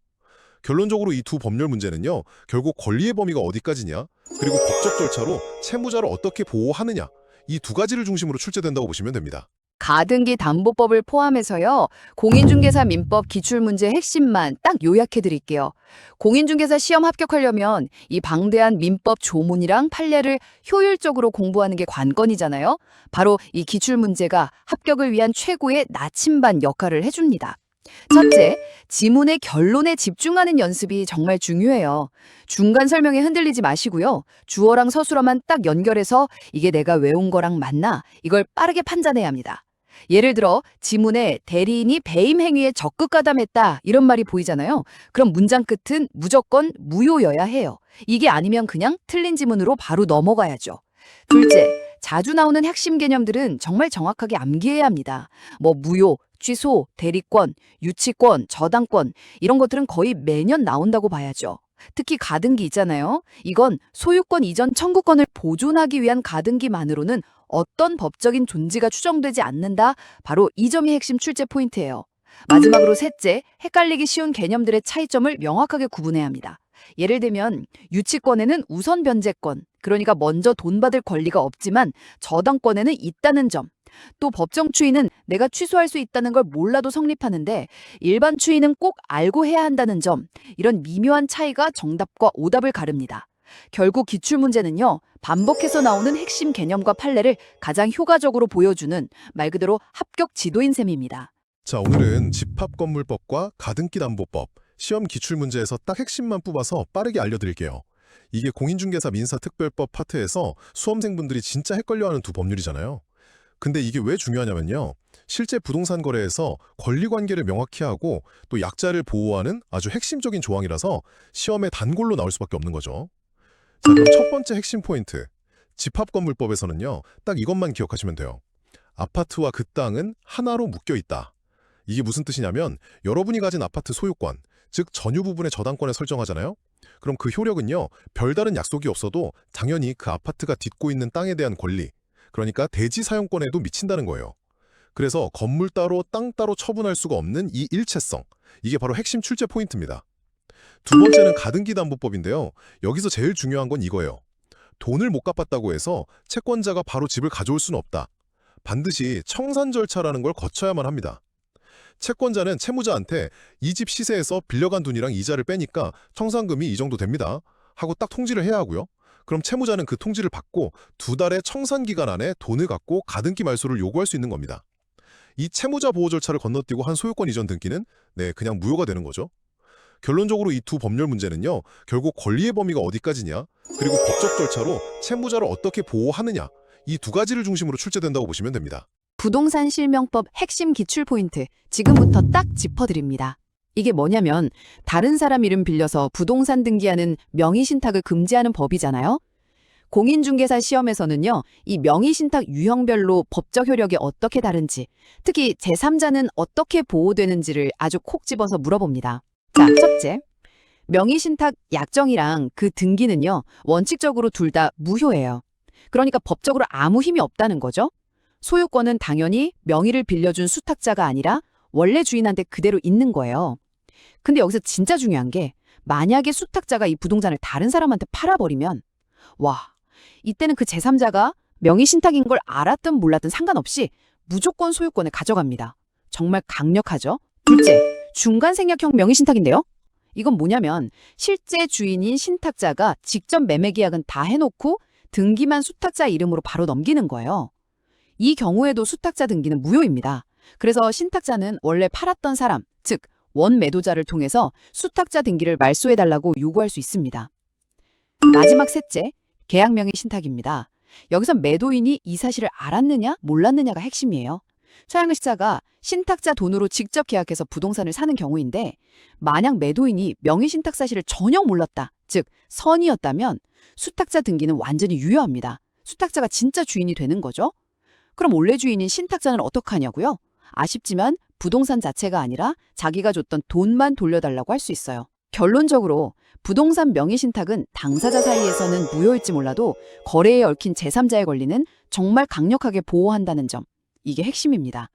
결론적으로 이 두 법률 문제는요. 결국 권리의 범위가 어디까지냐, 그리고 법적 절차로 채무자를 어떻게 보호하느냐, 이 두 가지를 중심으로 출제된다고 보시면 됩니다. 가등기 담보법을 포함해서요. 공인중개사 민법 기출문제 핵심만 딱 요약해 드릴게요. 공인중개사 시험 합격하려면 이 방대한 민법 조문이랑 판례를 효율적으로 공부하는 게 관건이잖아요. 바로 이 기출문제가 합격을 위한 최고의 나침반 역할을 해줍니다. 첫째, 지문의 결론에 집중하는 연습이 정말 중요해요. 중간 설명에 흔들리지 마시고요. 주어랑 서술어만 딱 연결해서 이게 내가 외운 거랑 맞나? 이걸 빠르게 판단해야 합니다. 예를 들어 지문에 대리인이 배임 행위에 적극 가담했다 이런 말이 보이잖아요. 그럼 문장 끝은 무조건 무효여야 해요. 이게 아니면 그냥 틀린 지문으로 바로 넘어가야죠. 둘째, 자주 나오는 핵심 개념들은 정말 정확하게 암기해야 합니다. 무효, 취소, 대리권, 유치권, 저당권 이런 것들은 거의 매년 나온다고 봐야죠. 특히 가등기 있잖아요. 이건 소유권 이전 청구권을 보존하기 위한 가등기만으로는 어떤 법적인 존재가 추정되지 않는다. 바로 이 점이 핵심 출제 포인트예요. 마지막으로 셋째, 헷갈리기 쉬운 개념들의 차이점을 명확하게 구분해야 합니다. 예를 들면 유치권에는 우선 변제권, 그러니까 먼저 돈 받을 권리가 없지만 저당권에는 있다는 점, 또 법정 추인은 내가 취소할 수 있다는 걸 몰라도 성립하는데 일반 추인은 꼭 알고 해야 한다는 점, 이런 미묘한 차이가 정답과 오답을 가릅니다. 결국 기출문제는요, 반복해서 나오는 핵심 개념과 판례를 가장 효과적으로 보여주는 말 그대로 합격 지도인 셈입니다. 자, 오늘은 집합건물법과 가등기담보법, 시험 기출문제에서 딱 핵심만 뽑아서 빠르게 알려드릴게요. 이게 공인중개사 민사특별법 파트에서 수험생분들이 진짜 헷갈려하는 두 법률이잖아요. 근데 이게 왜 중요하냐면요. 실제 부동산 거래에서 권리관계를 명확히 하고 또 약자를 보호하는 아주 핵심적인 조항이라서 시험에 단골로 나올 수밖에 없는 거죠. 자, 그럼 첫 번째 핵심 포인트. 집합건물법에서는요. 딱 이것만 기억하시면 돼요. 아파트와 그 땅은 하나로 묶여 있다. 이게 무슨 뜻이냐면 여러분이 가진 아파트 소유권, 즉 전유 부분의 저당권을 설정하잖아요. 그럼 그 효력은요. 별다른 약속이 없어도 당연히 그 아파트가 딛고 있는 땅에 대한 권리, 그러니까 대지 사용권에도 미친다는 거예요. 그래서 건물 따로 땅 따로 처분할 수가 없는 이 일체성, 이게 바로 핵심 출제 포인트입니다. 두 번째는 가등기담보법인데요. 여기서 제일 중요한 건 이거예요. 돈을 못 갚았다고 해서 채권자가 바로 집을 가져올 수는 없다. 반드시 청산 절차라는 걸 거쳐야만 합니다. 채권자는 채무자한테 이 집 시세에서 빌려간 돈이랑 이자를 빼니까 청산금이 이 정도 됩니다 하고 딱 통지를 해야 하고요. 그럼 채무자는 그 통지를 받고 2달의 청산 기간 안에 돈을 갚고 가등기 말소를 요구할 수 있는 겁니다. 이 채무자 보호 절차를 건너뛰고 한 소유권 이전 등기는 그냥 무효가 되는 거죠. 결론적으로 이 두 법률 문제는요. 결국 권리의 범위가 어디까지냐, 그리고 법적 절차로 채무자를 어떻게 보호하느냐, 이 두 가지를 중심으로 출제된다고 보시면 됩니다. 부동산 실명법 핵심 기출 포인트 지금부터 딱 짚어드립니다. 이게 뭐냐면 다른 사람 이름 빌려서 부동산 등기하는 명의신탁을 금지하는 법이잖아요. 공인중개사 시험에서는요. 이 명의신탁 유형별로 법적 효력이 어떻게 다른지, 특히 제3자는 어떻게 보호되는지를 아주 콕 집어서 물어봅니다. 자, 첫째. 명의신탁 약정이랑 그 등기는요. 원칙적으로 둘 다 무효예요. 그러니까 법적으로 아무 힘이 없다는 거죠. 소유권은 당연히 명의를 빌려준 수탁자가 아니라 원래 주인한테 그대로 있는 거예요. 근데 여기서 진짜 중요한 게 만약에 수탁자가 이 부동산을 다른 사람한테 팔아버리면 이때는 그 제3자가 명의신탁인 걸 알았든 몰랐든 상관없이 무조건 소유권을 가져갑니다. 정말 강력하죠? 둘째, 중간생략형 명의신탁인데요. 이건 뭐냐면 실제 주인인 신탁자가 직접 매매 계약은 다 해놓고 등기만 수탁자 이름으로 바로 넘기는 거예요. 이 경우에도 수탁자 등기는 무효입니다. 그래서 신탁자는 원래 팔았던 사람, 즉 원매도자를 통해서 수탁자 등기를 말소해달라고 요구할 수 있습니다. 마지막 셋째, 계약명의 신탁입니다. 여기서 매도인이 이 사실을 알았느냐 몰랐느냐가 핵심이에요. 서양의 시자가 신탁자 돈으로 직접 계약해서 부동산을 사는 경우인데 만약 매도인이 명의신탁 사실을 전혀 몰랐다, 즉 선이었다면 수탁자 등기는 완전히 유효합니다. 수탁자가 진짜 주인이 되는 거죠. 그럼 원래 주인인 신탁자는 어떡하냐고요? 아쉽지만 부동산 자체가 아니라 자기가 줬던 돈만 돌려달라고 할 수 있어요. 결론적으로 부동산 명의신탁은 당사자 사이에서는 무효일지 몰라도 거래에 얽힌 제3자의 권리는 정말 강력하게 보호한다는 점, 이게 핵심입니다.